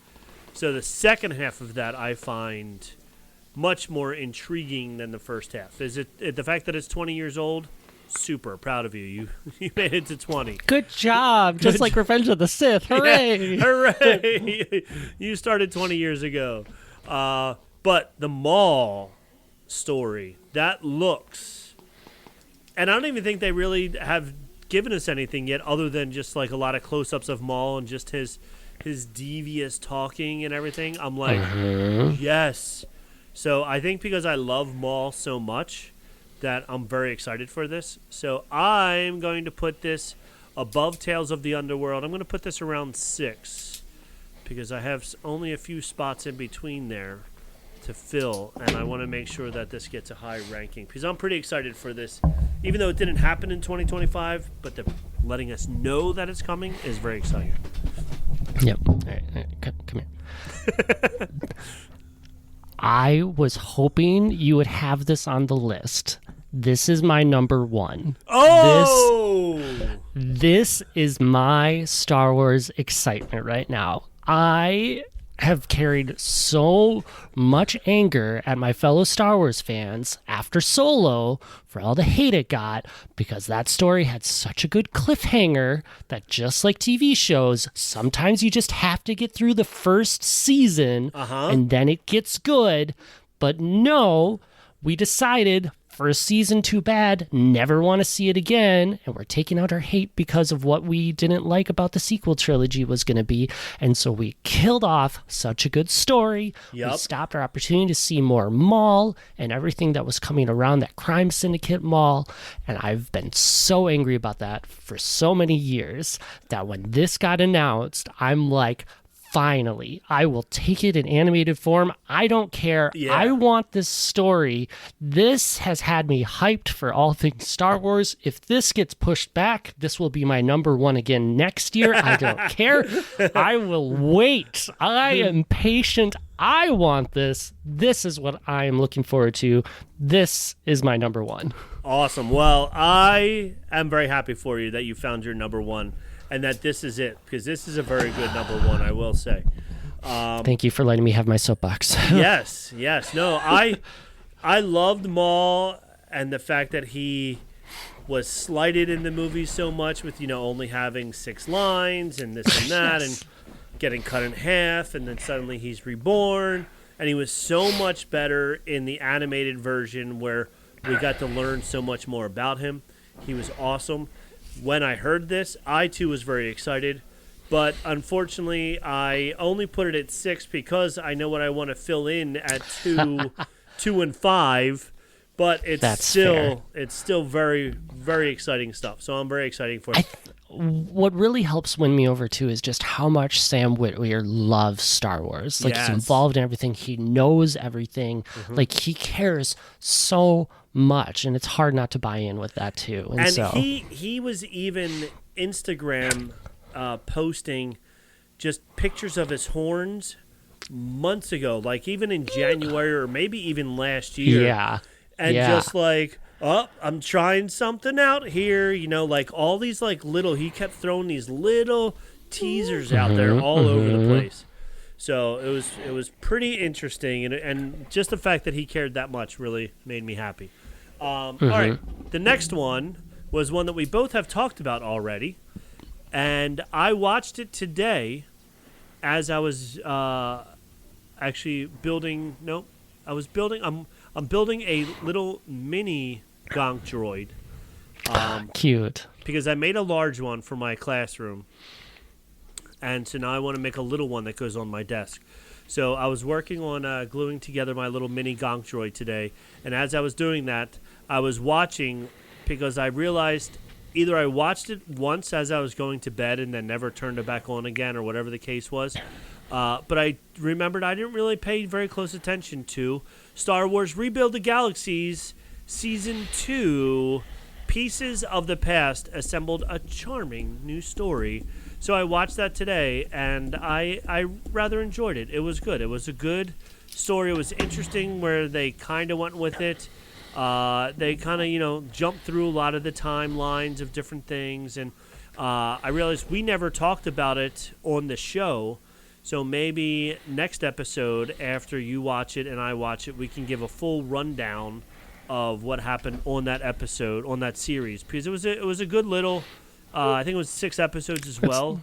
So the second half of that I find much more intriguing than the first half. Is it the fact that it's 20 years old? Super proud of you. You made it to 20. Good job. Just like Revenge of the Sith. Hooray. Yeah, hooray. You started 20 years ago. But the Maul story, that looks... And I don't even think they really have given us anything yet other than just like a lot of close-ups of Maul and just his devious talking and everything. I'm like, yes. So I think because I love Maul so much that I'm very excited for this. So I'm going to put this above Tales of the Underworld. I'm going to put this around 6 because I have only a few spots in between there to fill, and I want to make sure that this gets a high ranking because I'm pretty excited for this. Even though it didn't happen in 2025, but letting us know that it's coming is very exciting. Yep. All right. Come here. I was hoping you would have this on the list. This is my number 1. Oh! This is my Star Wars excitement right now. I have carried so much anger at my fellow Star Wars fans after Solo for all the hate it got because that story had such a good cliffhanger that just like TV shows, sometimes you just have to get through the first season and then it gets good. But no, we decided first season too bad, never want to see it again, and we're taking out our hate because of what we didn't like about the sequel trilogy was going to be, and so we killed off such a good story. Yep. We stopped our opportunity to see more Maul and everything that was coming around that crime syndicate Maul, and I've been so angry about that for so many years that when this got announced, I'm like, finally, I will take it in animated form. I don't care. Yeah. I want this story. This has had me hyped for all things Star Wars. If this gets pushed back, this will be my number 1 again next year. I don't care. I will wait. I am patient. I want this. This is what I am looking forward to. This is my number 1. Awesome. Well, I am very happy for you that you found your number 1. And that this is it, because this is a very good number 1, I will say. Thank you for letting me have my soapbox. Yes. No, I loved Maul and the fact that he was slighted in the movie so much with, only having 6 lines and this and that and getting cut in half, and then suddenly he's reborn. And he was so much better in the animated version where we got to learn so much more about him. He was awesome. When I heard this, I too was very excited. But unfortunately, I only put it at 6 because I know what I want to fill in at 2, 2 and 5. But it's still very, very exciting stuff. So I'm very excited for it. What really helps win me over too is just how much Sam Witwer loves Star Wars. Like he's involved in everything. He knows everything. Like he cares so much, and it's hard not to buy in with that too. And so he was even Instagram posting just pictures of his horns months ago, like even in January or maybe even last year. Yeah. And just like, I'm trying something out here, like all these like little, he kept throwing these little teasers out there all over the place. So it was pretty interesting, and just the fact that he cared that much really made me happy. All right, the next one was one that we both have talked about already, and I watched it today as I was actually building. Nope, I was building. I'm building a little mini gonk droid. Cute. Because I made a large one for my classroom. And so now I want to make a little one that goes on my desk. So I was working on gluing together my little mini gonk droid today. And as I was doing that, I was watching because I realized either I watched it once as I was going to bed and then never turned it back on again or whatever the case was. But I remembered I didn't really pay very close attention to Star Wars Rebuild the Galaxies Season 2, Pieces of the Past assembled a charming new story. So I watched that today, and I rather enjoyed it. It was good. It was a good story. It was interesting where they kind of went with it. They kind of, jumped through a lot of the timelines of different things. And I realized we never talked about it on the show. So maybe next episode, after you watch it and I watch it, we can give a full rundown of what happened on that episode, on that series. Because it was a good little, I think it was 6 episodes as well.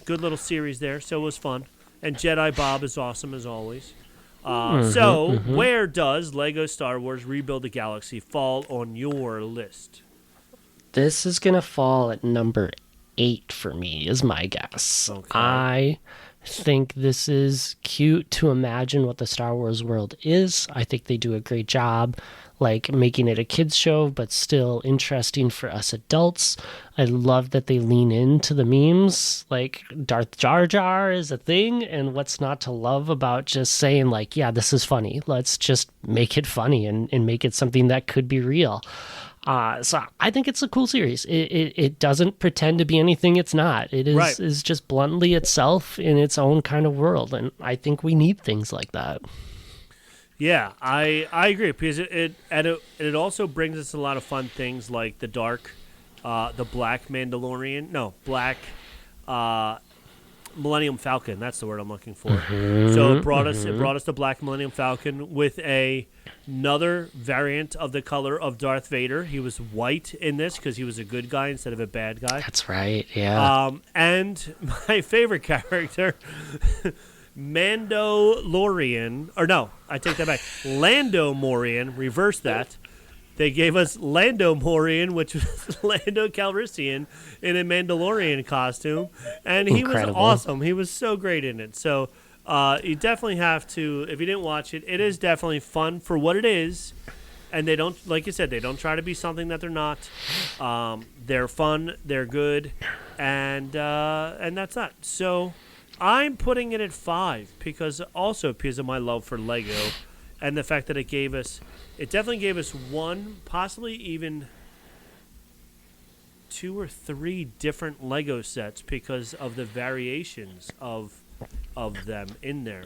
Good little series there, so it was fun. And Jedi Bob is awesome as always. Where does Lego Star Wars Rebuild the Galaxy fall on your list? This is going to fall at number 8 for me, is my guess. Okay. I think this is cute to imagine what the Star Wars world is. I think they do a great job, like making it a kids show, but still interesting for us adults. I love that they lean into the memes, like Darth Jar Jar is a thing, and what's not to love about just saying like, yeah, this is funny. Let's just make it funny and make it something that could be real. So I think it's a cool series. It doesn't pretend to be anything it's not. It is just bluntly itself in its own kind of world, and I think we need things like that. Yeah, I agree because it also brings us a lot of fun things like the Black Millennium Falcon. That's the word I'm looking for. So it brought us the Black Millennium Falcon with another variant of the color of Darth Vader. He was white in this because he was a good guy instead of a bad guy. That's right. Yeah. And my favorite character, Mandalorian, or no, I take that back. Lando Morian. Reverse that. They gave us Lando Morian, which was Lando Calrissian, in a Mandalorian costume, and he was awesome. He was so great in it. So you definitely have to, if you didn't watch it, it is definitely fun for what it is. And they don't, like you said, they don't try to be something that they're not. They're fun, they're good, and that's that. So I'm putting it at 5 because of my love for Lego and the fact that it definitely gave us one, possibly even 2 or 3 different Lego sets because of the variations of them in there.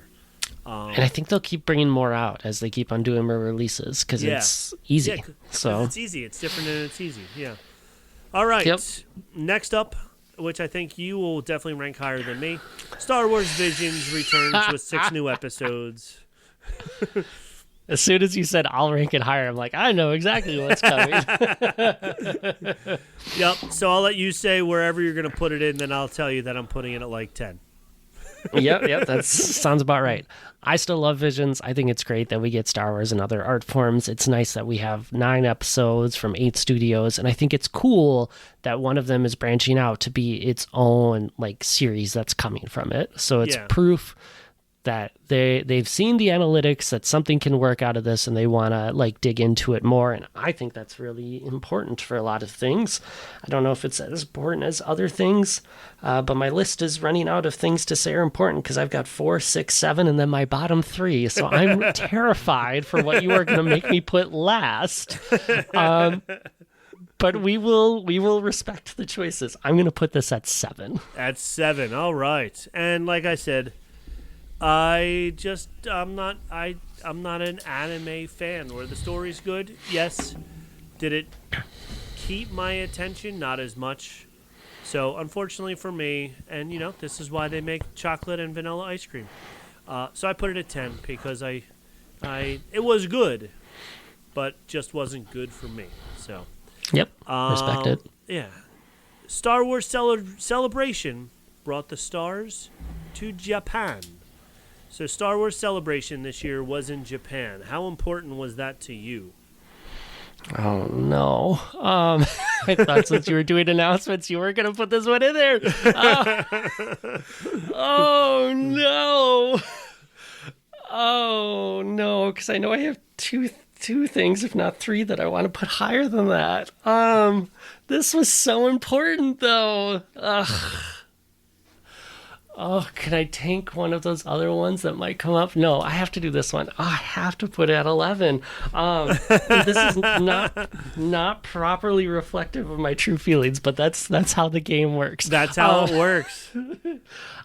And I think they'll keep bringing more out as they keep on doing more releases because it's easy. Yeah, so it's easy. It's different and it's easy. Yeah. All right. Yep. Next up, which I think you will definitely rank higher than me. Star Wars Visions returns with 6 new episodes. As soon as you said I'll rank it higher, I'm like, I know exactly what's coming. Yep. So I'll let you say wherever you're going to put it in, then I'll tell you that I'm putting it at like 10. Yep, that sounds about right. I still love Visions. I think it's great that we get Star Wars and other art forms. It's nice that we have 9 episodes from 8 studios, and I think it's cool that one of them is branching out to be its own like series that's coming from it. So it's proof that they've seen the analytics, that something can work out of this, and they want to like dig into it more. And I think that's really important for a lot of things. I don't know if it's as important as other things, but my list is running out of things to say are important because I've got 4, 6, 7, and then my bottom 3. So I'm terrified for what you are going to make me put last. But we will respect the choices. I'm going to put this at 7. At 7, all right. And like I said, I'm not an anime fan where the story's good. Yes. Did it keep my attention? Not as much. So unfortunately for me, and this is why they make chocolate and vanilla ice cream. So I put it at 10 because it was good, but just wasn't good for me. So. Yep. Respect it. Yeah. Star Wars Celebration brought the stars to Japan. So Star Wars Celebration this year was in Japan. How important was that to you? Oh, no. I thought since you were doing announcements, you were going to put this one in there. Oh, no. Oh, no, because I know I have two things, if not 3, that I want to put higher than that. This was so important, though. Ugh. Oh, can I tank one of those other ones that might come up? No, I have to do this one. Oh, I have to put it at 11. This is not properly reflective of my true feelings, but that's how the game works. That's how it works.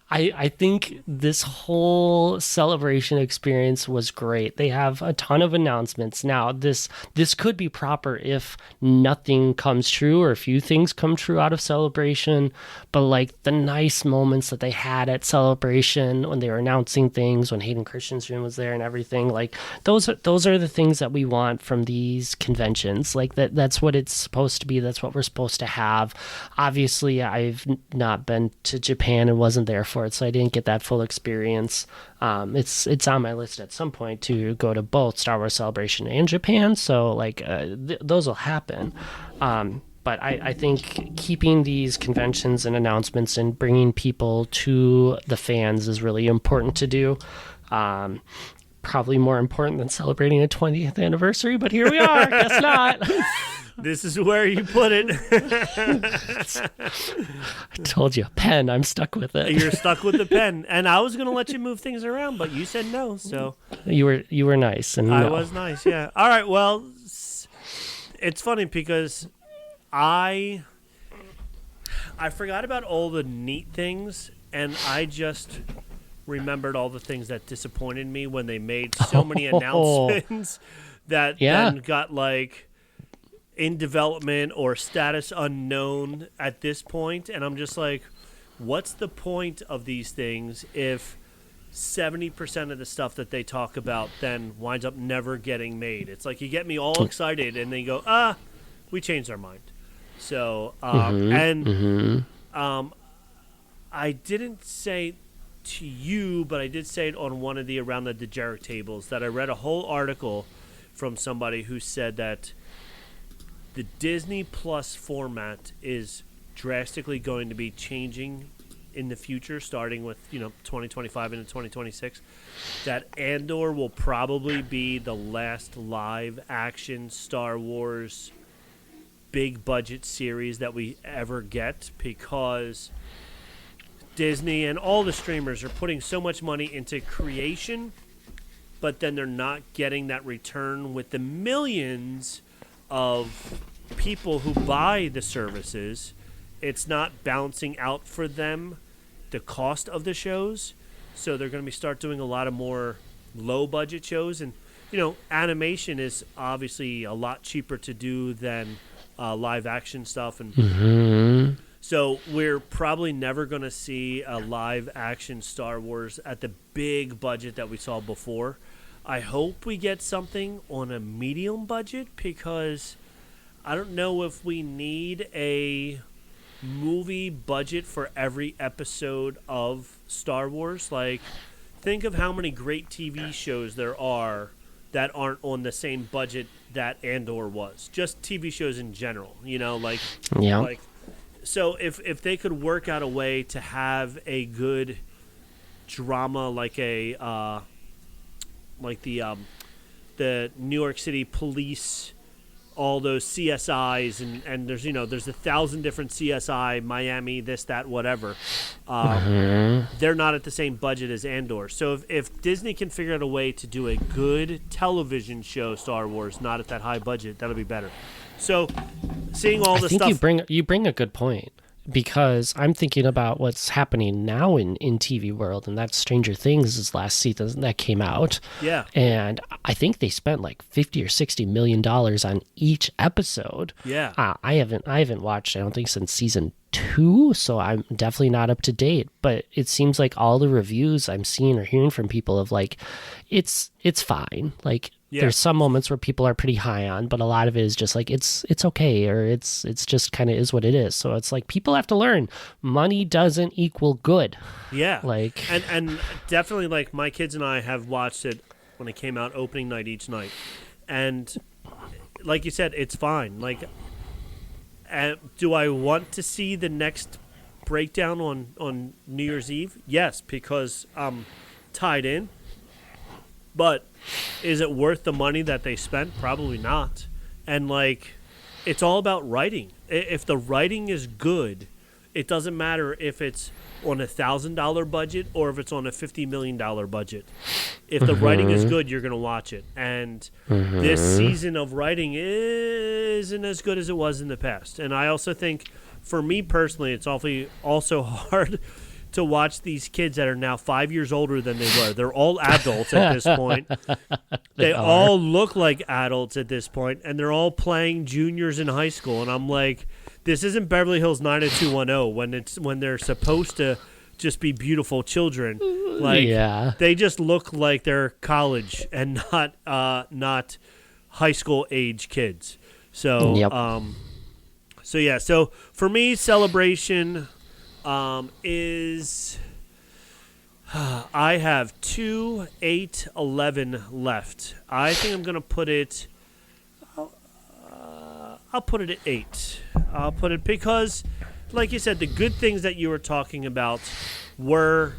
I think this whole celebration experience was great. They have a ton of announcements. Now, this could be proper if nothing comes true or a few things come true out of Celebration, but like the nice moments that they had at Celebration when they were announcing things, when Hayden Christensen was there and everything, like those are the things that we want from these conventions. Like that's what it's supposed to be. That's what we're supposed to have. Obviously, I've not been to Japan and wasn't there for it, so I didn't get that full experience. It's on my list at some point to go to both Star Wars Celebration and Japan, so like those will happen. But I think keeping these conventions and announcements and bringing people to the fans is really important to do. Probably more important than celebrating a 20th anniversary, but here we are. Guess not. This is where you put it. I told you, pen. I'm stuck with it. You're stuck with the pen, and I was going to let you move things around, but you said no. So you were nice, and I was nice. Yeah. All right. Well, it's funny because I forgot about all the neat things, and I just remembered all the things that disappointed me when they made so many announcements that then got like in development or status unknown at this point. And I'm just like, what's the point of these things if 70% of the stuff that they talk about then winds up never getting made? It's like you get me all excited and then you go, we changed our mind. So, I didn't say to you, but I did say it on one of the Around the Degenerate tables that I read a whole article from somebody who said that the Disney Plus format is drastically going to be changing in the future, starting with 2025 into 2026. That Andor will probably be the last live action Star Wars big budget series that we ever get, because Disney and all the streamers are putting so much money into creation, but then they're not getting that return with the millions of people who buy the services. It's not balancing out for them the cost of the shows, so they're going to start doing a lot of more low budget shows. And animation is obviously a lot cheaper to do than live action stuff, and So we're probably never going to see a live action Star Wars at the big budget that we saw before. I hope we get something on a medium budget, because I don't know if we need a movie budget for every episode of Star Wars. Like, think of how many great TV shows there are that aren't on the same budget that Andor was. Just TV shows in general, like Yeah. like so if they could work out a way to have a good drama like the New York City police, all those CSIs, and there's 1,000 different CSI, Miami, this, that, whatever. They're not at the same budget as Andor. So if Disney can figure out a way to do a good television show, Star Wars, not at that high budget, that'll be better. So seeing all the stuff. I think you bring a good point, because I'm thinking about what's happening now in TV world, and that's Stranger Things' is last season that came out. Yeah. And I think they spent like $50 or $60 million on each episode. Yeah. I haven't watched, I don't think, since season 2, so I'm definitely not up to date. But it seems like all the reviews I'm seeing or hearing from people of like, it's fine. Like, yeah. There's some moments where people are pretty high on, but a lot of it is just like it's okay, or it's just kind of is what it is. So it's like people have to learn money doesn't equal good. Yeah. Like, and definitely, like, my kids and I have watched it when it came out opening night each night, and like you said, it's fine. Like, do I want to see the next breakdown on New Year's Eve? Yes, because I'm tied in. But is it worth the money that they spent? Probably not. And, like, it's all about writing. If the writing is good, it doesn't matter if it's on $1,000 budget or if it's on a $50 million budget. If the writing is good, you're going to watch it. And this season of writing isn't as good as it was in the past. And I also think, for me personally, it's also hard to watch these kids that are now 5 years older than they were. They're all adults at this point. They all look like adults at this point, and they're all playing juniors in high school. And I'm like, this isn't Beverly Hills 90210 when they're supposed to just be beautiful children. Like, yeah. They just look like they're college and not high school age kids. So, yep. So for me, Celebration is I have 2, 8, 11 left. I think I'm gonna put it. I'll put it at 8. I'll put it because, like you said, the good things that you were talking about were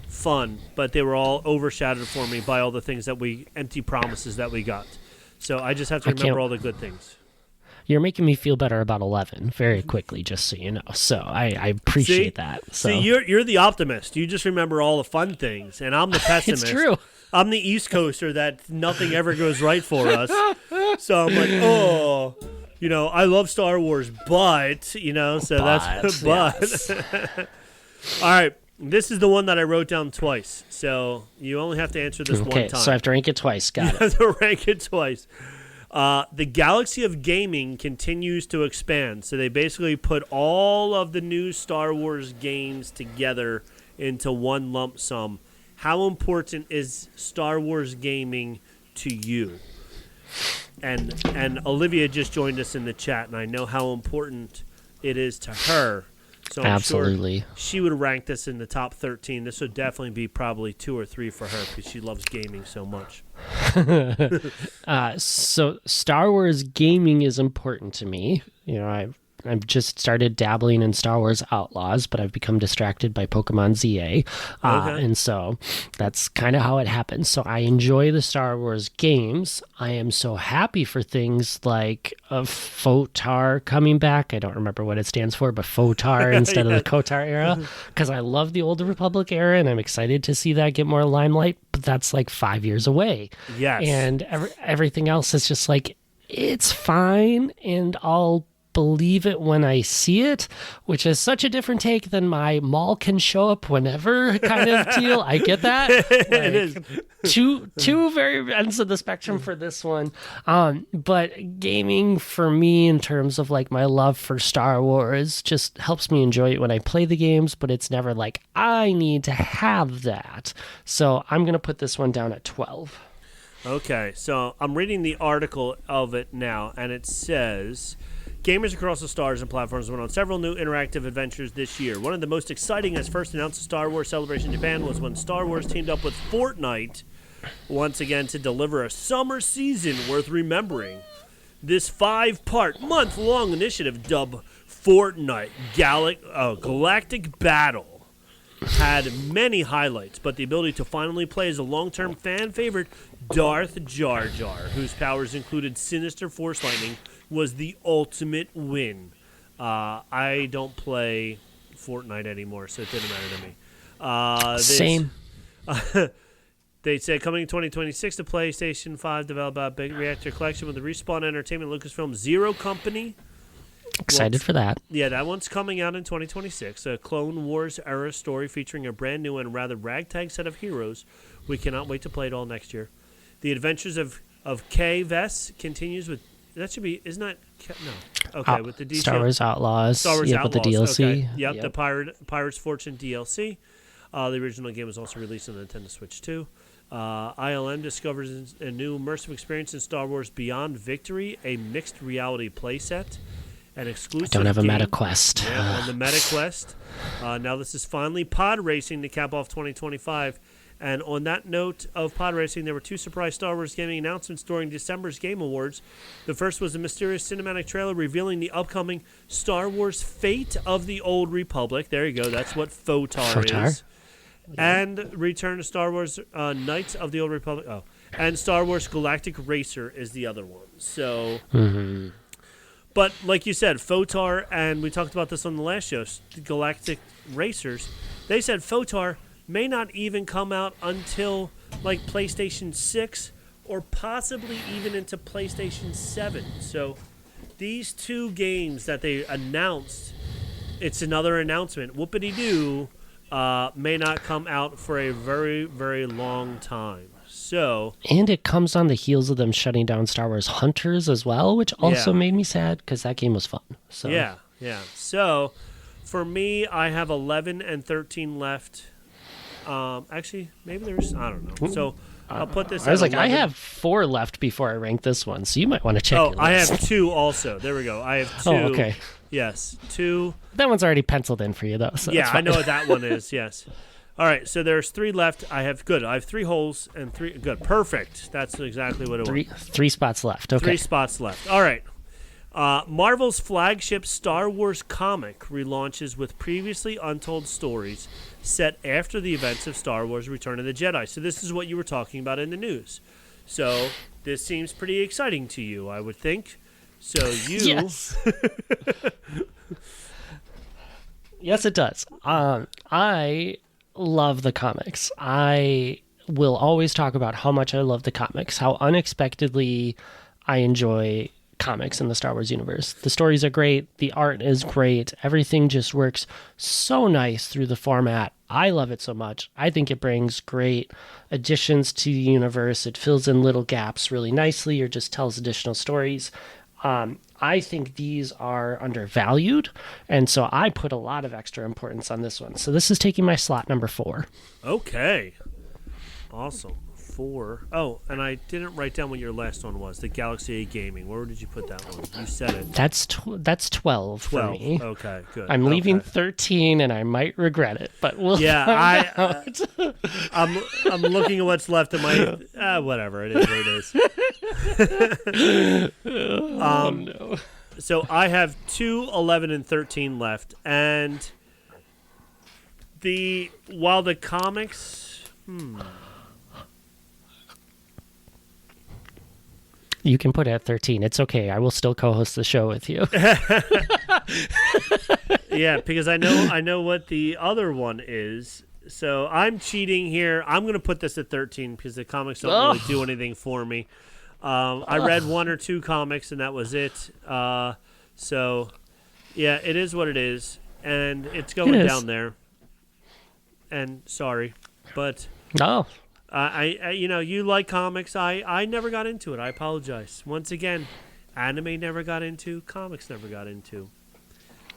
fun, but they were all overshadowed for me by all the things empty promises that we got. So I just have to remember all the good things. You're making me feel better about 11 very quickly, just so you know. So I appreciate that. So. See, you're the optimist. You just remember all the fun things, and I'm the pessimist. It's true. I'm the East Coaster that nothing ever goes right for us. So I'm like, I love Star Wars, but, so that's, yes. All right. This is the one that I wrote down twice. So you only have to answer this one time. Okay, so I have to rank it twice. Got it. You have to rank it twice. The galaxy of gaming continues to expand. So they basically put all of the new Star Wars games together into one lump sum. How important is Star Wars gaming to you? And Olivia just joined us in the chat, and I know how important it is to her. So I'm Absolutely. sure she would rank this in the top 13. This would definitely be probably 2 or 3 for her because she loves gaming so much. So Star Wars gaming is important to me. I've just started dabbling in Star Wars Outlaws, but I've become distracted by Pokemon ZA. And so that's kind of how it happens. So I enjoy the Star Wars games. I am so happy for things like FOTAR coming back. I don't remember what it stands for, but FOTAR instead of the KOTOR era, because I love the Old Republic era, and I'm excited to see that get more limelight, but that's like 5 years away. Yes. And everything else is just like, it's fine, and I'll believe it when I see it, which is such a different take than my mall can show up whenever kind of deal. I get that. It is. Two very ends of the spectrum for this one. But gaming for me in terms of like my love for Star Wars just helps me enjoy it when I play the games, but it's never like I need to have that. So I'm going to put this one down at 12. Okay, so I'm reading the article of it now, and it says, gamers across the stars and platforms went on several new interactive adventures this year. One of the most exciting as first announced Star Wars Celebration Japan was when Star Wars teamed up with Fortnite once again to deliver a summer season worth remembering. This 5-part, month-long initiative dubbed Fortnite Galactic Battle had many highlights, but the ability to finally play as a long-term fan favorite Darth Jar Jar, whose powers included sinister force lightning, was the ultimate win. I don't play Fortnite anymore, so it didn't matter to me. Same. They said coming in 2026 to PlayStation 5, developed by Big Reactor Collection with the Respawn Entertainment Lucasfilm Zero Company. Excited for that. Yeah, that one's coming out in 2026. A Clone Wars era story featuring a brand new and rather ragtag set of heroes. We cannot wait to play it all next year. The Adventures of Kay Vess continues with... That should be... Isn't that... No. Okay, with the DLC. Star Wars Outlaws. Star Wars Outlaws. With the DLC. Okay. Yep, the Pirate's Fortune DLC. The original game was also released on the Nintendo Switch 2. ILM discovers a new immersive experience in Star Wars Beyond Victory, a mixed reality playset. An exclusive I don't have a game. Meta Quest. Yeah, on the Meta Quest. Now this is finally pod racing to cap off 2025. And on that note of pod racing, there were 2 surprise Star Wars gaming announcements during December's Game Awards. The first was a mysterious cinematic trailer revealing the upcoming Star Wars Fate of the Old Republic. There you go. That's what FOTAR is. Yeah. And Return to Star Wars Knights of the Old Republic. Oh, and Star Wars Galactic Racer is the other one. So... Mm-hmm. But like you said, FOTAR, and we talked about this on the last show, Galactic Racers, they said FOTAR may not even come out until like PlayStation 6 or possibly even into PlayStation 7. So these 2 games that they announced, it's another announcement, whoopity-doo, may not come out for a very, very long time. So, and it comes on the heels of them shutting down Star Wars Hunters as well, which also made me sad because that game was fun. So yeah. So for me, I have 11 and 13 left. Actually, maybe there's, I don't know. So I'll put this. I was like, 11. I have 4 left before I rank this one, so you might want to check. Oh, I have 2 also. There we go. I have 2. Oh, okay. Yes, 2. That one's already penciled in for you, though. So yeah, I know what that one is. Yes. All right, so there's 3 left. I have 3 holes and 3. Good, perfect. That's exactly what it was. 3 spots left. Okay. 3 spots left. All right. Marvel's flagship Star Wars comic relaunches with previously untold stories set after the events of Star Wars Return of the Jedi. So this is what you were talking about in the news. So this seems pretty exciting to you, I would think. So you... Yes. Yes, it does. I love the comics. I will always talk about how much I love the comics, how unexpectedly I enjoy comics in the Star Wars universe. The stories are great. The art is great. Everything just works so nice through the format. I love it so much. I think it brings great additions to the universe. It fills in little gaps really nicely or just tells additional stories. I think these are undervalued, and so I put a lot of extra importance on this one. So this is taking my slot number 4. Okay. Awesome. 4. Oh, and I didn't write down what your last one was, the Galaxy 8 Gaming. Where did you put that one? You said it. That's 12 for me. Okay, good. I'm leaving 13, and I might regret it, but we'll find out. I'm looking at what's left of my... whatever, it is what it is. No. So I have 2, 11, and 13 left, and while the comics... You can put it at 13. It's okay. I will still co-host the show with you. Yeah, because I know what the other one is. So I'm cheating here. I'm going to put this at 13 because the comics don't really do anything for me. I read 1 or 2 comics, and that was it. So, yeah, it is what it is, and it's going down there. And sorry, but No. I you like comics. I never got into it. I apologize. Once again, anime never got into, comics never got into.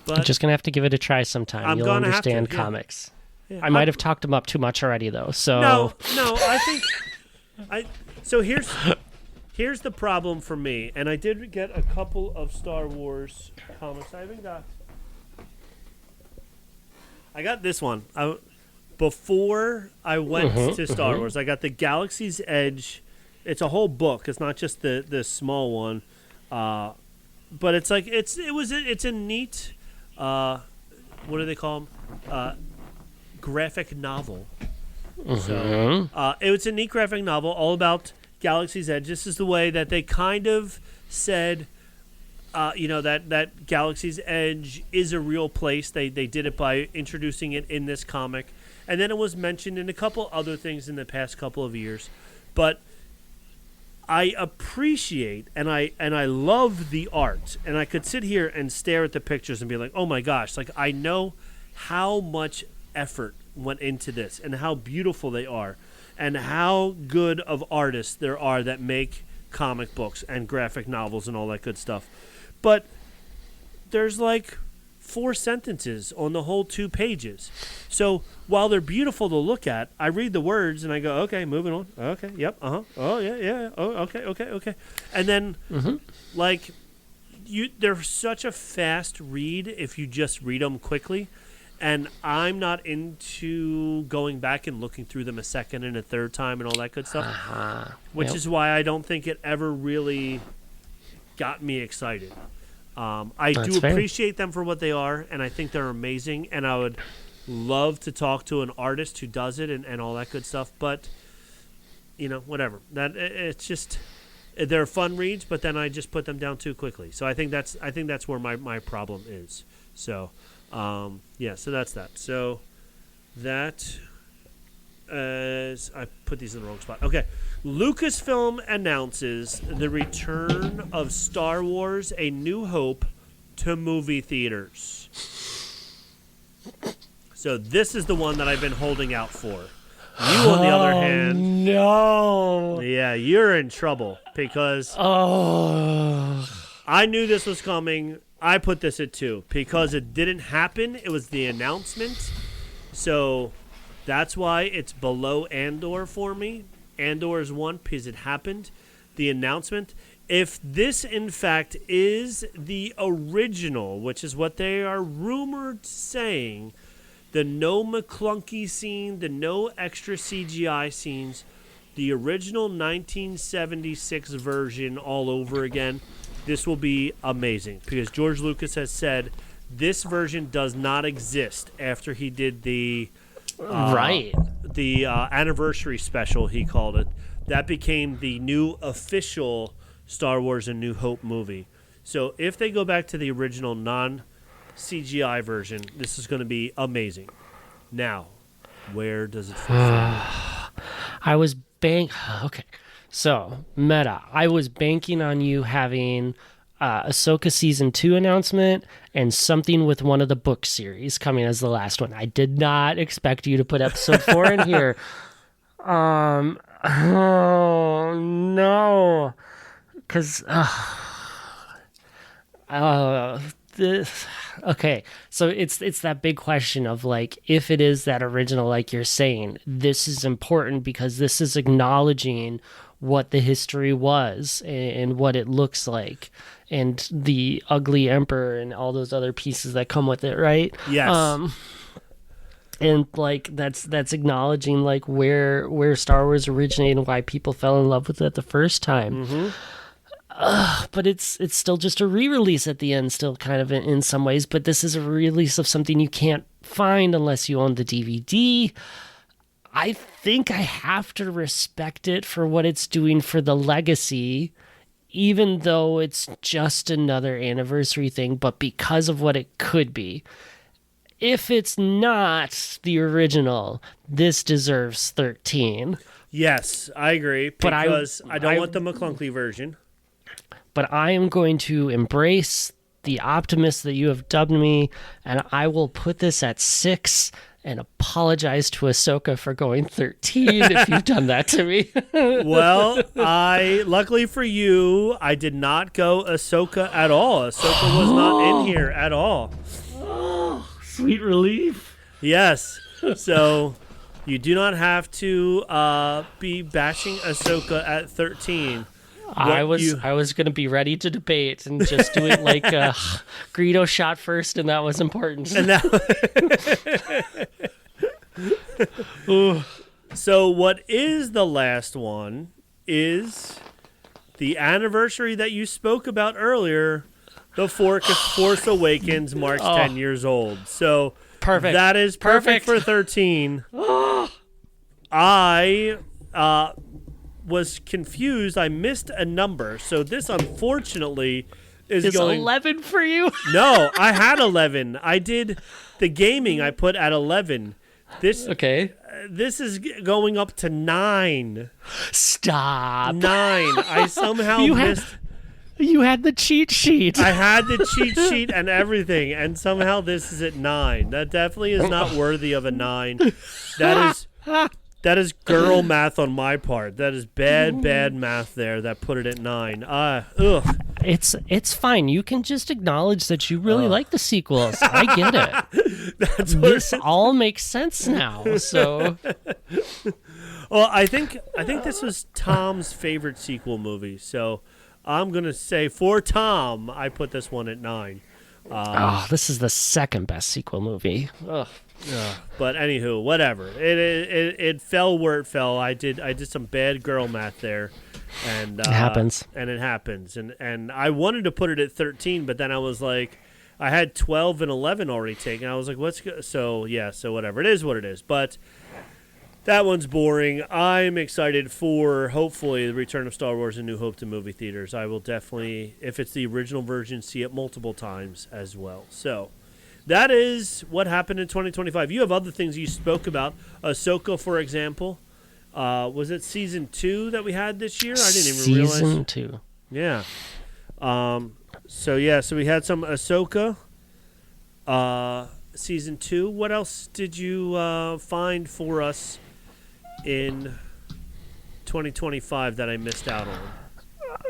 But You're just going to have to give it a try sometime. You'll understand yeah. comics. Yeah, I might have talked them up too much already, though. So No, I think so here's the problem for me, and I did get a couple of Star Wars comics. I got this one. Before I went to Star Wars, I got the Galaxy's Edge. It's a whole book. It's not just the small one, but it's like it's a neat. What do they call them? Graphic novel. So it was a neat graphic novel all about Galaxy's Edge. This is the way that they kind of said, that Galaxy's Edge is a real place. They did it by introducing it in this comic. And then it was mentioned in a couple other things in the past couple of years. But I appreciate and I love the art. And I could sit here and stare at the pictures and be like, oh my gosh, like I know how much effort went into this and how beautiful they are and how good of artists there are that make comic books and graphic novels and all that good stuff. But there's like 4 sentences on the whole 2 pages. So while they're beautiful to look at, I read the words and I go, okay, moving on. Okay, yep, oh yeah, oh, okay. And then they're such a fast read if you just read them quickly. And I'm not into going back and looking through them a second and a third time and all that good stuff, which is why I don't think it ever really got me excited. That's do appreciate them for what they are, and I think they're amazing, and I would love to talk to an artist who does it and all that good stuff, but, whatever. It's just, they're fun reads, but then I just put them down too quickly. So I think that's where my problem is. So... so that's that. So that I put these in the wrong spot. Okay. Lucasfilm announces the return of Star Wars A New Hope to movie theaters. So this is the one that I've been holding out for. You, on the other hand... No! Yeah, you're in trouble because... I knew this was coming. I put this at 2 because it didn't happen. It was the announcement. So that's why it's below Andor for me. Andor is 1 because it happened. The announcement. If this, in fact, is the original, which is what they are rumored saying, the no McClunky scene, the no extra CGI scenes, the original 1976 version all over again, this will be amazing because George Lucas has said this version does not exist after he did the anniversary special, he called it. That became the new official Star Wars A New Hope movie. So if they go back to the original non-CGI version, this is going to be amazing. Now, where does it fit? Okay. So, Meta, I was banking on you having Ahsoka Season 2 announcement and something with one of the book series coming as the last one. I did not expect you to put Episode 4 in here. Oh, no. Because... Okay, so it's that big question of like, if it is that original, like you're saying, this is important because this is acknowledging what the history was and what it looks like and the ugly emperor and all those other pieces that come with it, right? Yes. And like that's acknowledging like where Star Wars originated and why people fell in love with it the first time. But it's still just a re-release at the end, still kind of in some ways. But this is a re-release of something you can't find unless you own the DVD. I think I have to respect it for what it's doing for the legacy, even though it's just another anniversary thing, but because of what it could be. If it's not the original, this deserves 13. Yes, I agree, because I don't want the McClunky version. But I am going to embrace the optimist that you have dubbed me, and I will put this at 6 and apologize to Ahsoka for going 13 if you've done that to me. Well, luckily for you, I did not go Ahsoka at all. Ahsoka was not in here at all. Oh, sweet relief. Yes. So you do not have to be bashing Ahsoka at 13. I was going to be ready to debate and just do it like Greedo shot first, and that was important. And that So what is the last one is the anniversary that you spoke about earlier. The Force Awakens marks 10 years old. So perfect. That is perfect for 13. I was confused. I missed a number. So this, unfortunately, is going... 11 for you? No, I had 11. I did the gaming. I put at 11. Okay. This is going up to 9. Stop. 9. I somehow missed... You had the cheat sheet. I had the cheat sheet and everything, and somehow this is at 9. That definitely is not worthy of a 9. That is girl math on my part. That is bad math there that put it at 9. Ugh. It's fine. You can just acknowledge that you really like the sequels. I get it. This all makes sense now. So, well, I think this was Tom's favorite sequel movie. So I'm gonna say for Tom, I put this one at 9. This is the second best sequel movie. Ugh. But anywho, whatever. It fell where it fell. I did some bad girl math there, and it happens. And it happens. And I wanted to put it at 13, but then I was like, I had 12 and 11 already taken. I was like, what's go? So yeah, so whatever. It is what it is. But that one's boring. I'm excited for hopefully the return of Star Wars: A New Hope to movie theaters. I will definitely, if it's the original version, see it multiple times as well. So. That is what happened in 2025. You have other things you spoke about. Ahsoka, for example. Was it season 2 that we had this year? I didn't even realize. Season 2. Yeah. So we had some Ahsoka season 2. What else did you find for us in 2025 that I missed out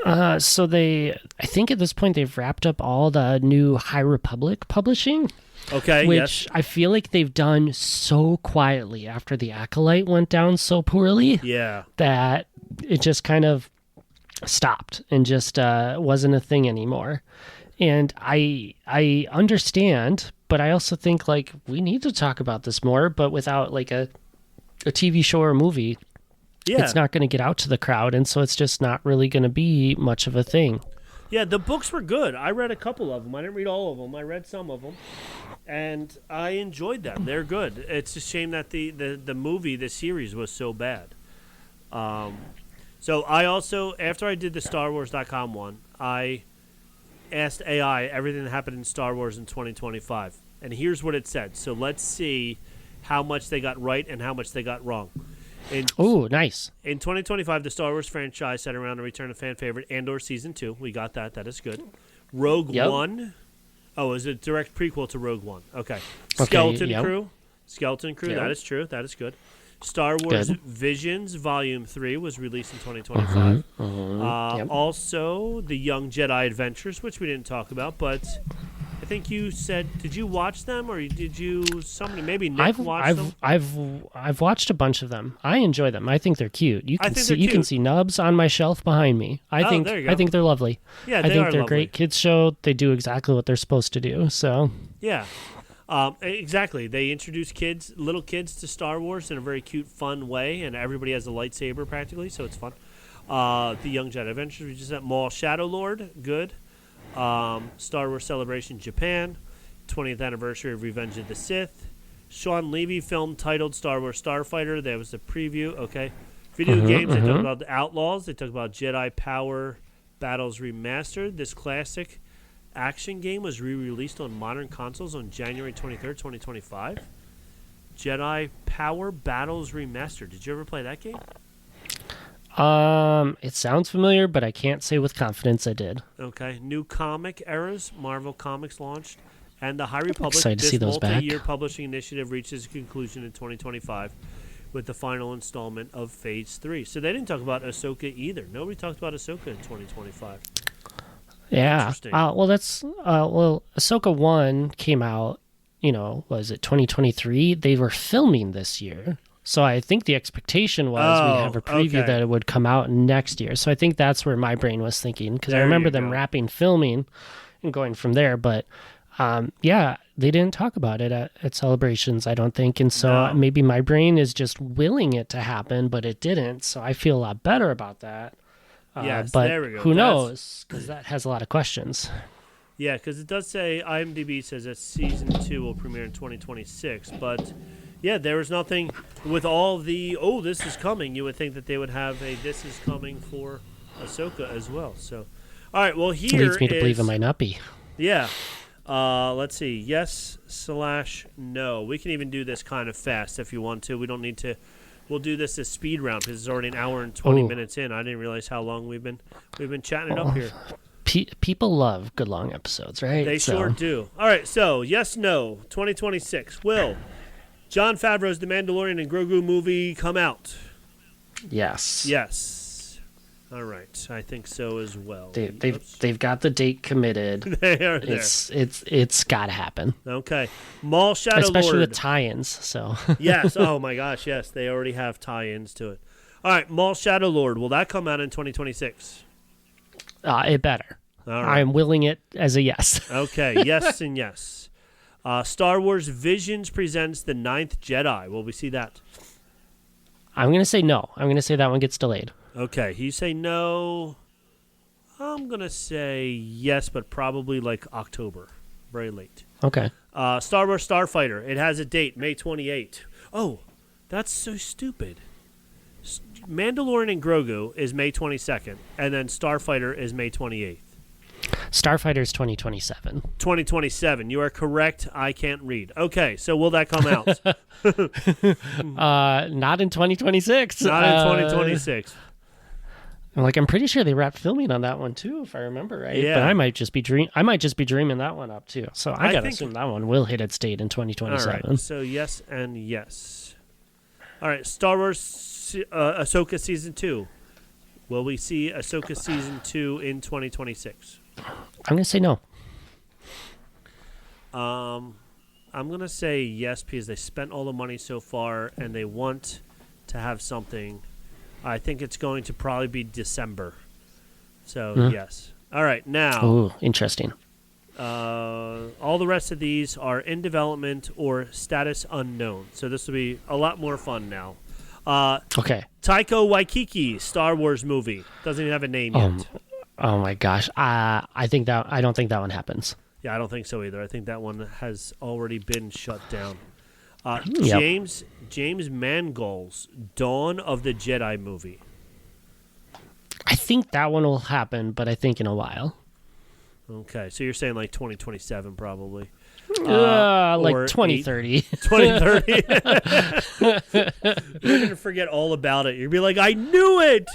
on? So I think at this point they've wrapped up all the new High Republic publishing. Okay, which yes. I feel like they've done so quietly after the Acolyte went down so poorly. Yeah. That it just kind of stopped and just wasn't a thing anymore. And I understand, but I also think like we need to talk about this more, but without like a TV show or a movie. Yeah. It's not going to get out to the crowd, and so it's just not really going to be much of a thing. Yeah, the books were good. I read a couple of them. I didn't read all of them. I read some of them, and I enjoyed them. They're good. It's a shame that the movie, the series, was so bad. So I also, after I did the StarWars.com one, I asked AI everything that happened in Star Wars in 2025, and here's what it said. So let's see how much they got right and how much they got wrong. Oh, nice. In 2025, the Star Wars franchise set around to return a fan favorite, Andor Season 2. We got that. That is good. Rogue One. Oh, is it a direct prequel to Rogue One? Okay. Skeleton Crew. Skeleton Crew. Yep. That is true. That is good. Star Wars Visions Volume 3 was released in 2025. Also, The Young Jedi Adventures, which we didn't talk about, but... I think you said, did you watch them, or did you? Somebody maybe Nick watched them. I've watched a bunch of them. I enjoy them. I think they're cute. You can cute. See Nubs on my shelf behind me. I think they're lovely. Yeah, I think they're lovely. a great kids show. They do exactly what they're supposed to do. So yeah, exactly. They introduce little kids to Star Wars in a very cute, fun way, and everybody has a lightsaber practically, so it's fun. The Young Jedi Adventures, we just at Maul Shadow Lord, good. Star Wars Celebration Japan, 20th anniversary of Revenge of the Sith. Sean Levy film titled Star Wars Starfighter. That was the preview. Okay. Video games, they talk about the Outlaws. They talk about Jedi Power Battles Remastered. This classic action game was re-released on modern consoles on January 23rd, 2025. Jedi Power Battles Remastered. Did you ever play that game? It sounds familiar, but I can't say with confidence I did. Okay. New comic eras. Marvel Comics launched. And the High Republic. Excited to see those back. This multi-year publishing initiative reaches a conclusion in 2025 with the final installment of Phase 3. So they didn't talk about Ahsoka either. Nobody talked about Ahsoka in 2025. Yeah. Interesting. Ahsoka 1 came out, was it 2023? They were filming this year. So I think the expectation was we'd have a preview that it would come out next year. So I think that's where my brain was thinking, because I remember them wrapping filming and going from there. But they didn't talk about it at Celebrations, I don't think. And so maybe my brain is just willing it to happen, but it didn't. So I feel a lot better about that. Yes, but there we go. Who knows? Because that has a lot of questions. Yeah, because it does say, IMDb says that Season 2 will premiere in 2026. But, yeah, there was nothing with all the, this is coming. You would think that they would have a this is coming for Ahsoka as well. So, all right, well, here leads me to believe it might not be. Yeah. Let's see. Yes/no. We can even do this kind of fast if you want to. We don't need to. We'll do this as speed round because it's already an hour and 20 minutes in. I didn't realize how long we've been chatting it up here. People love good long episodes, right? They sure do. All right. So yes/no. 2026. Will Jon Favreau's The Mandalorian and Grogu movie come out? Yes. Yes. All right, I think so as well. They've got the date committed. They are there. It's got to happen. Okay, Maul Shadow especially Lord. with tie-ins. So yes. Oh my gosh, yes, they already have tie-ins to it. All right, Maul Shadow Lord. Will that come out in 2026? It better. All right. I'm willing it as a yes. Okay, yes and yes. Star Wars Visions presents The Ninth Jedi. Will we see that? I'm going to say no. I'm going to say that one gets delayed. Okay, you say no. I'm going to say yes, but probably like October. Very late. Okay. Star Wars Starfighter. It has a date, May 28th. Oh, that's so stupid. Mandalorian and Grogu is May 22nd, and then Starfighter is May 28th. Starfighter is 2027. 2027. You are correct. I can't read. Okay, so will that come out? Not in 2026. Not in 2026. I'm pretty sure they wrapped filming on that one too, if I remember right. Yeah. But I might just be dreaming that one up too. So I gotta assume that one will hit its date in 2027. All right. So yes and yes. All right. Star Wars Ahsoka Season 2. Will we see Ahsoka Season 2 in 2026? I'm gonna say no. I'm gonna say yes because they spent all the money so far and they want to have something. I think it's going to probably be December. So, yes. All right, now. Ooh, interesting. All the rest of these are in development or status unknown. So this will be a lot more fun now. Okay. Taika Waititi, Star Wars movie. Doesn't even have a name yet. Oh, my gosh. I don't think that one happens. Yeah, I don't think so either. I think that one has already been shut down. Yep. James Mangold's Dawn of the Jedi movie. I think that one will happen, but I think in a while. Okay, so you're saying like 2027 probably. Like or 2030. 2030. You're going to forget all about it. You'll be like, I knew it!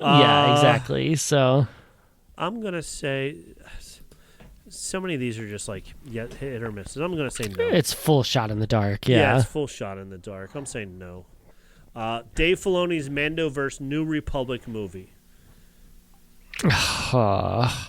Yeah, exactly. So I'm going to say... So many of these are just like hit or misses. I'm going to say no. it's full shot in the dark. Yeah, it's full shot in the dark. I'm saying no. Dave Filoni's Mandoverse New Republic movie. I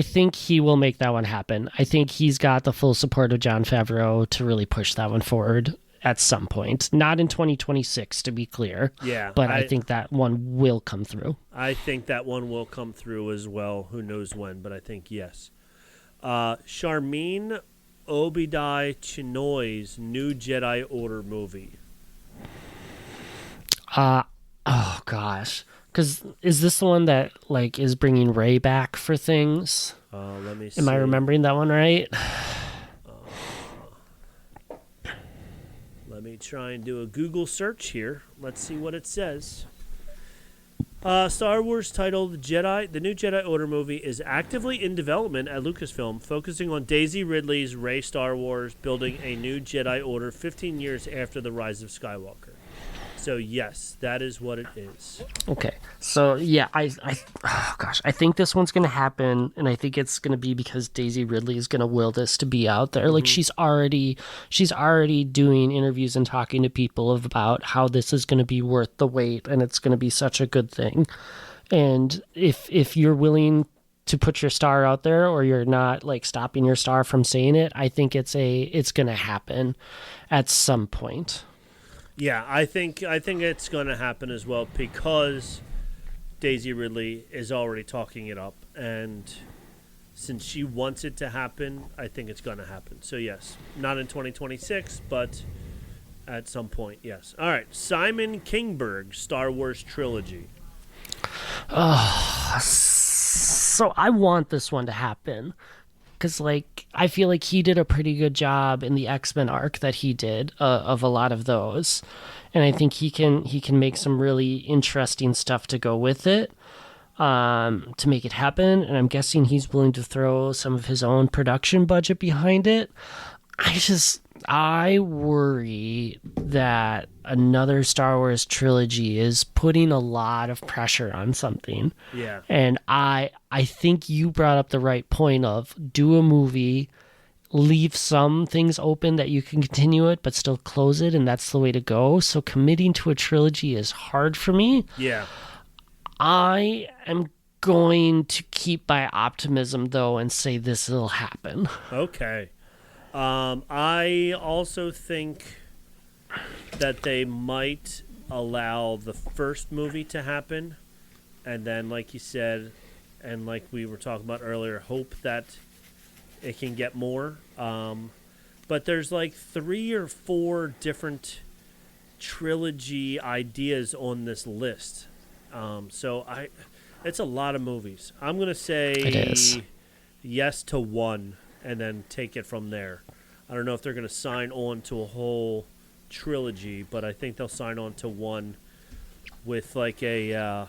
think he will make that one happen. I think he's got the full support of Jon Favreau to really push that one forward at some point. Not in 2026, to be clear. Yeah. But I think that one will come through. I think that one will come through as well. Who knows when, but I think yes. Charmin Obidai Chinoy's New Jedi Order movie. Oh, gosh. Because is this the one that is bringing Rey back for things? Let me see. Am I remembering that one right? Let me try and do a Google search here. Let's see what it says. Star Wars titled Jedi, the New Jedi Order movie is actively in development at Lucasfilm, focusing on Daisy Ridley's Rey Star Wars, building a new Jedi Order 15 years after the Rise of Skywalker. So yes, that is what it is. Okay, so yeah, I think this one's gonna happen, and I think it's gonna be because Daisy Ridley is gonna will this to be out there. Like she's already doing interviews and talking to people about how this is gonna be worth the wait, and it's gonna be such a good thing. And if you're willing to put your star out there, or you're not like stopping your star from saying it, I think it's gonna happen at some point. Yeah, I think it's going to happen as well because Daisy Ridley is already talking it up, and since she wants it to happen, I think it's going to happen. So yes, not in 2026, but at some point, yes. All right, Simon Kinberg, Star Wars trilogy. So I want this one to happen. Because, like, I feel like he did a pretty good job in the X-Men arc that he did of a lot of those. And I think he can make some really interesting stuff to go with it to make it happen. And I'm guessing he's willing to throw some of his own production budget behind it. I worry that another Star Wars trilogy is putting a lot of pressure on something. Yeah. And I think you brought up the right point of do a movie, leave some things open that you can continue it, but still close it, and that's the way to go. So committing to a trilogy is hard for me. Yeah. I am going to keep my optimism, though, and say this will happen. Okay. I also think that they might allow the first movie to happen, and then, like you said, and like we were talking about earlier, hope that it can get more. But there's like 3 or 4 different trilogy ideas on this list. So it's a lot of movies. I'm going to say yes to one and then take it from there. I don't know if they're going to sign on to a whole trilogy, but I think they'll sign on to one with like a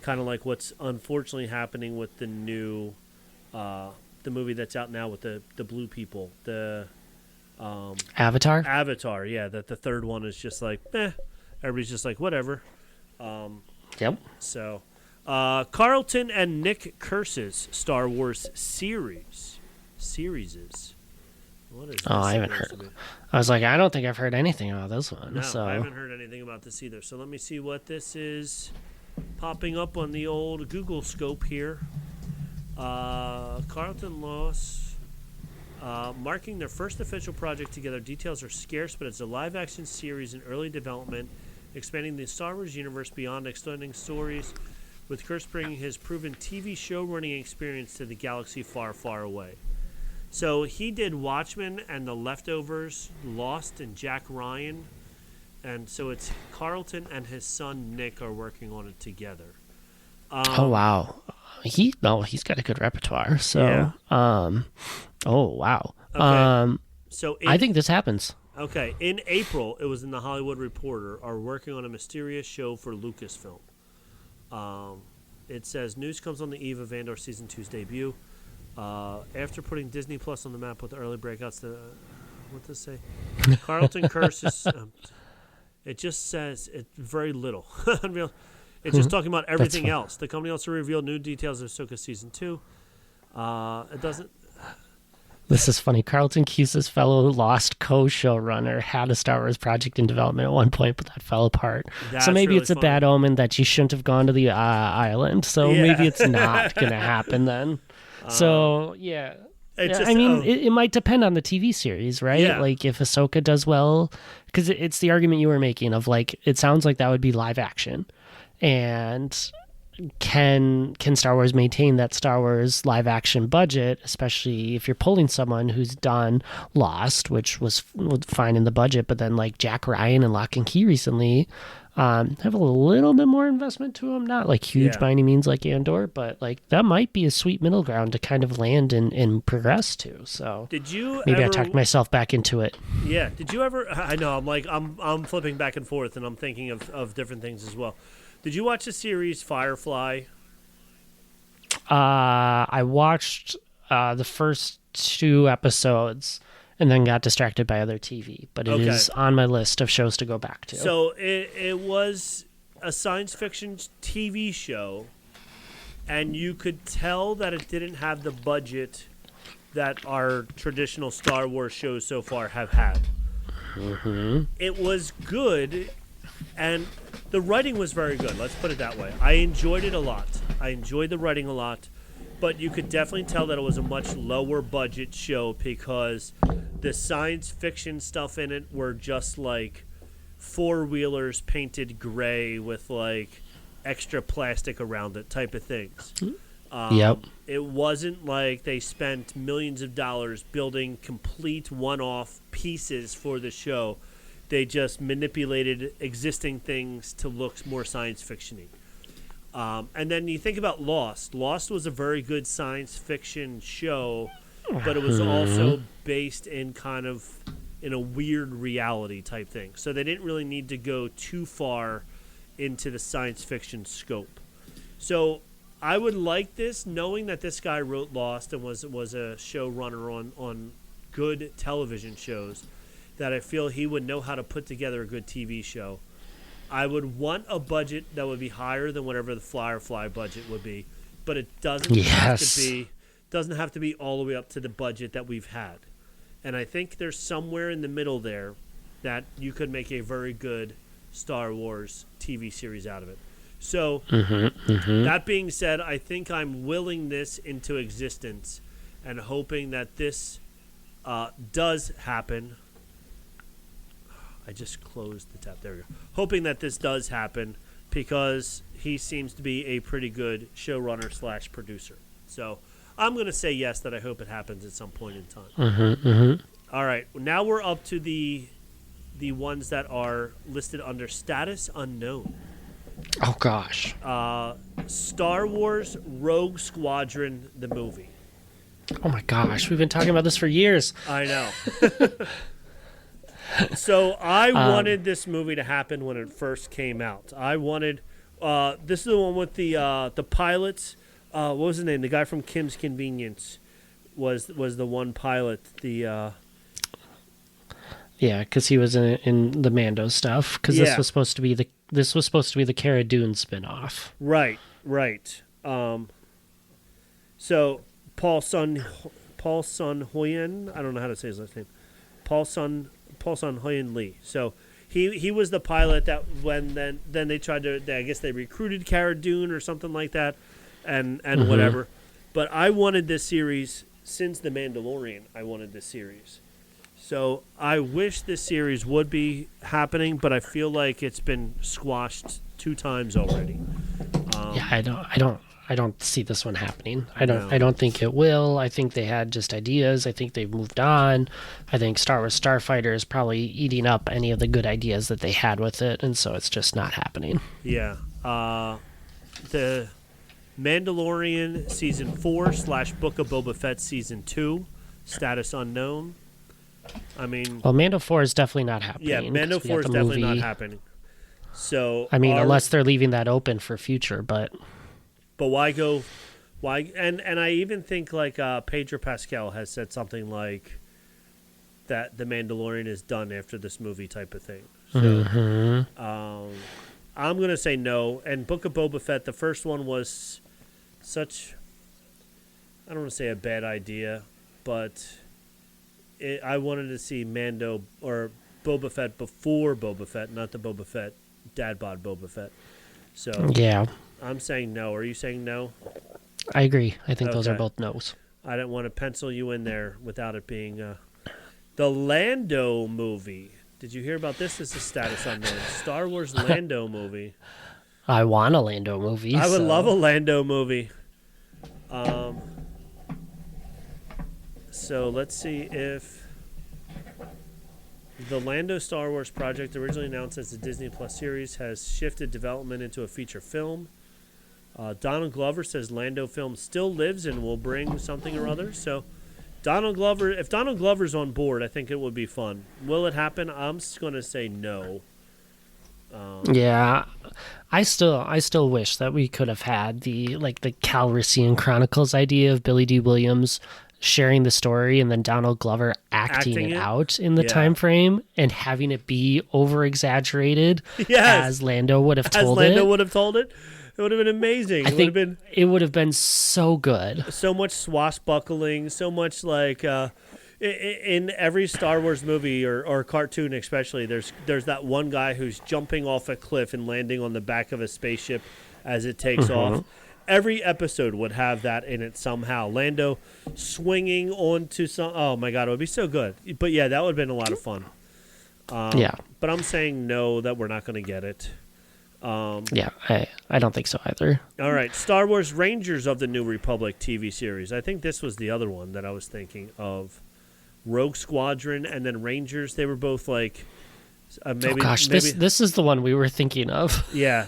kind of like what's unfortunately happening with the new the movie that's out now with the blue people, the Avatar, yeah, that the third one is just like everybody's just like whatever. Yep. So Carlton and Nick Curse's Star Wars series. What is this? I haven't heard. I was like, I don't think I've heard anything about this one. No, so I haven't heard anything about this either. So let me see what this is popping up on the old Google scope here. Carlton Loss, marking their first official project together. Details are scarce, but it's a live-action series in early development, expanding the Star Wars universe beyond extending stories, with Kurtz bringing his proven TV show running experience to the galaxy far, far away. So he did Watchmen and The Leftovers, Lost, and Jack Ryan. And so it's Carlton and his son Nick are working on it together. Oh, wow. He's got a good repertoire. So, yeah. Oh, wow. Okay. So I think this happens. Okay. In April, it was in the Hollywood Reporter, are working on a mysterious show for Lucasfilm. It says, news comes on the eve of Andor Season 2's debut. After putting Disney Plus on the map with the early breakouts, what does it say? Carlton Curses. It just says it's very little. It's just talking about everything else. The company also revealed new details of Ahsoka Season 2. It doesn't... This is funny. Carlton Cuse's fellow Lost co-showrunner had a Star Wars project in development at one point, but that fell apart. So maybe really it's a bad omen that you shouldn't have gone to the island. So maybe it's not going to happen then. So, yeah. It might depend on the TV series, right? Yeah. Like, if Ahsoka does well, because it's the argument you were making of, like, it sounds like that would be live action. And can Star Wars maintain that Star Wars live action budget, especially if you're pulling someone who's done Lost, which was fine in the budget, but then, like, Jack Ryan and Lock and Key recently have a little bit more investment to them. Not like huge by any means like Andor, but like that might be a sweet middle ground to kind of land and progress to. So maybe I talked myself back into it. Yeah. Did you ever? I know. I'm flipping back and forth, and I'm thinking of different things as well. Did you watch the series Firefly? I watched the first 2 episodes, and then got distracted by other TV. But it is on my list of shows to go back to. So it was a science fiction TV show, and you could tell that it didn't have the budget that our traditional Star Wars shows so far have had. Mm-hmm. It was good, and the writing was very good. Let's put it that way. I enjoyed it a lot. I enjoyed the writing a lot, but you could definitely tell that it was a much lower budget show because the science fiction stuff in it were just like four-wheelers painted gray with like extra plastic around it type of things. Yep. It wasn't like they spent millions of dollars building complete one-off pieces for the show. They just manipulated existing things to look more science fiction-y. And then you think about Lost. Lost was a very good science fiction show, but it was also based in kind of in a weird reality type thing. So they didn't really need to go too far into the science fiction scope. So I would like this, knowing that this guy wrote Lost and was a showrunner on good television shows, that I feel he would know how to put together a good TV show. I would want a budget that would be higher than whatever the Firefly budget would be, but it doesn't have to be all the way up to the budget that we've had. And I think there's somewhere in the middle there that you could make a very good Star Wars TV series out of it. So, that being said, I think I'm willing this into existence and hoping that this does happen. I just closed the tab. There we go. Hoping that this does happen because he seems to be a pretty good showrunner / producer. So, I'm going to say yes, that I hope it happens at some point in time. All right. Now we're up to the ones that are listed under status unknown. Oh, gosh. Star Wars Rogue Squadron, the movie. Oh, my gosh. We've been talking about this for years. I know. So I wanted this movie to happen when it first came out. I wanted this is the one with the pilots. What was his name? The guy from Kim's Convenience was the one pilot. Yeah, because he was in the Mando stuff. Because this was supposed to be the Cara Dune spinoff. Right. So Paul Sun Hoyen, I don't know how to say his last name. Paul Sun Hoyen Lee. So he was the pilot that when then they tried to, I guess they recruited Cara Dune or something like that, and whatever. But I wanted this series since The Mandalorian. I wanted this series. So I wish this series would be happening, but I feel like it's been squashed 2 times already. I don't see this one happening. I don't think it will. I think they had just ideas. I think they've moved on. I think Star Wars Starfighter is probably eating up any of the good ideas that they had with it, and so it's just not happening. Yeah. The Mandalorian Season 4 / Book of Boba Fett Season 2, status unknown. I mean... Well, Mando 4 is definitely not happening. Yeah, Mando 4 is definitely not happening. So... I mean, unless they're leaving that open for future, but... But why go... Why? And I even think, like, Pedro Pascal has said something like that The Mandalorian is done after this movie type of thing. So, I'm going to say no. And Book of Boba Fett, the first one was such... I don't want to say a bad idea, but... I wanted to see Mando or Boba Fett before Boba Fett, not the Boba Fett dad bod Boba Fett. So yeah, I'm saying no. Are you saying no? I agree. I think those are both no's. I didn't want to pencil you in there without it being the Lando movie. Did you hear about this? This is status unknown. Star Wars Lando movie. I want a Lando movie. I would love a Lando movie. So let's see if the Lando Star Wars project, originally announced as the Disney Plus series, has shifted development into a feature film. Donald Glover says Lando film still lives and will bring something or other. So if Donald Glover's on board, I think it would be fun. Will it happen? I'm just going to say no. Yeah, I still wish that we could have had the Calrissian Chronicles idea of Billy D. Williams sharing the story and then Donald Glover acting it out in the time frame and having it be over exaggerated as Lando would have told it. It would have been amazing. It would have been so good. So much swashbuckling, so much like in every Star Wars movie or cartoon especially, there's that one guy who's jumping off a cliff and landing on the back of a spaceship as it takes off. Every episode would have that in it somehow. Lando swinging onto some... Oh, my God, it would be so good. But, yeah, that would have been a lot of fun. But I'm saying no, that we're not going to get it. I don't think so either. All right, Star Wars Rangers of the New Republic TV series. I think this was the other one that I was thinking of. Rogue Squadron and then Rangers. They were both like... This is the one we were thinking of. Yeah,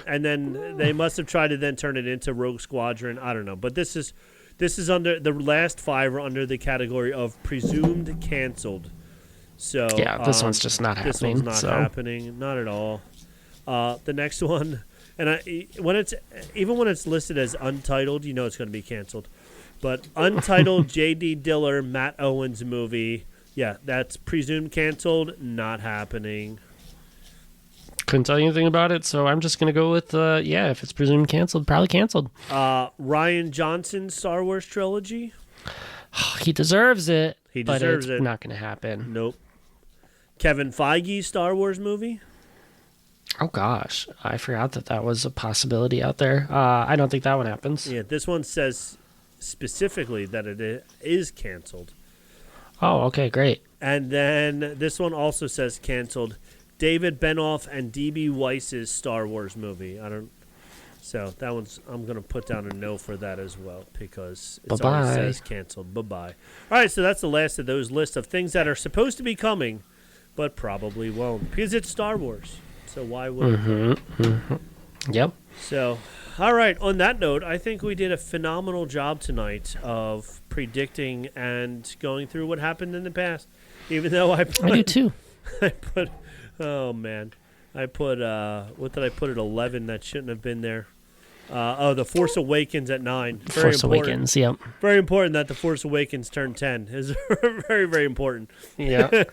and then they must have tried to then turn it into Rogue Squadron. I don't know, but this is under the last 5 are under the category of presumed canceled. So this one's just not happening. This one's not happening, not at all. The next one, and when it's listed as untitled, you know it's going to be canceled. But untitled J.D. Diller, Matt Owens movie. Yeah, that's presumed canceled, not happening. Couldn't tell you anything about it, so I'm just going to go with, if it's presumed canceled, probably canceled. Ryan Johnson's Star Wars trilogy. He deserves it, but it's not going to happen. Nope. Kevin Feige's Star Wars movie. Oh, gosh. I forgot that was a possibility out there. I don't think that one happens. Yeah, this one says specifically that it is canceled. Oh, okay, great. And then this one also says canceled. David Benoff and D.B. Weiss's Star Wars movie. So that one's, I'm going to put down a no for that as well because it already says canceled. Bye-bye. All right, so that's the last of those lists of things that are supposed to be coming, but probably won't because it's Star Wars. So why would Yep. So, all right, on that note, I think we did a phenomenal job tonight of predicting and going through what happened in the past. Even though I do too. I put what did I put at 11 that shouldn't have been there? The Force Awakens at 9. Awakens, yep. Very important that the Force Awakens turn 10 is very, very important. Yeah.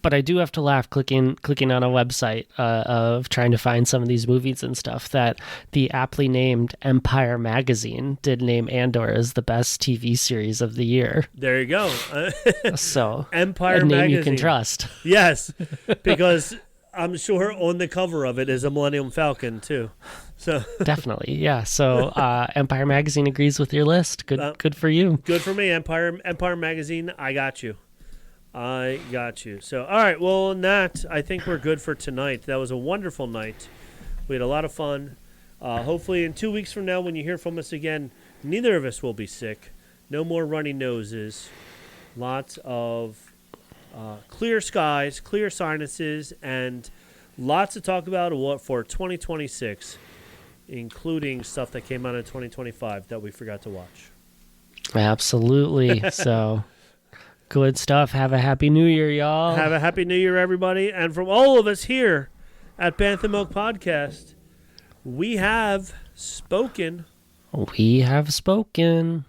But I do have to laugh clicking on a website of trying to find some of these movies and stuff that the aptly named Empire Magazine did name Andor as the best TV series of the year. There you go. So Empire a name Magazine. You can trust. Yes, because I'm sure on the cover of it is a Millennium Falcon too. So definitely, yeah. So Empire Magazine agrees with your list. Good for you. Good for me, Empire Magazine. I got you. So, all right. Well, on that, I think we're good for tonight. That was a wonderful night. We had a lot of fun. Hopefully, in 2 weeks from now, when you hear from us again, neither of us will be sick. No more runny noses. Lots of clear skies, clear sinuses, and lots to talk about for 2026, including stuff that came out in 2025 that we forgot to watch. Absolutely. So... Good stuff. Have a happy new year, y'all. Have a happy new year, everybody. And from all of us here at Bantha Milk Podcast, we have spoken. We have spoken.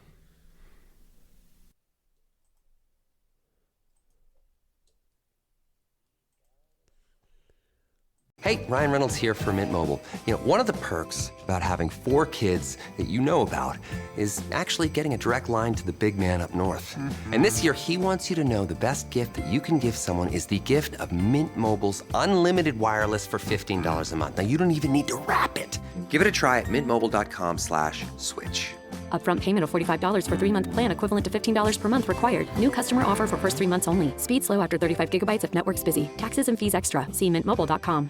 Hey, Ryan Reynolds here for Mint Mobile. You know, one of the perks about having 4 kids that you know about is actually getting a direct line to the big man up north. Mm-hmm. And this year, he wants you to know the best gift that you can give someone is the gift of Mint Mobile's unlimited wireless for $15 a month. Now, you don't even need to wrap it. Give it a try at mintmobile.com/switch. Upfront payment of $45 for 3-month plan equivalent to $15 per month required. New customer offer for first 3 months only. Speed slow after 35 gigabytes if network's busy. Taxes and fees extra. See mintmobile.com.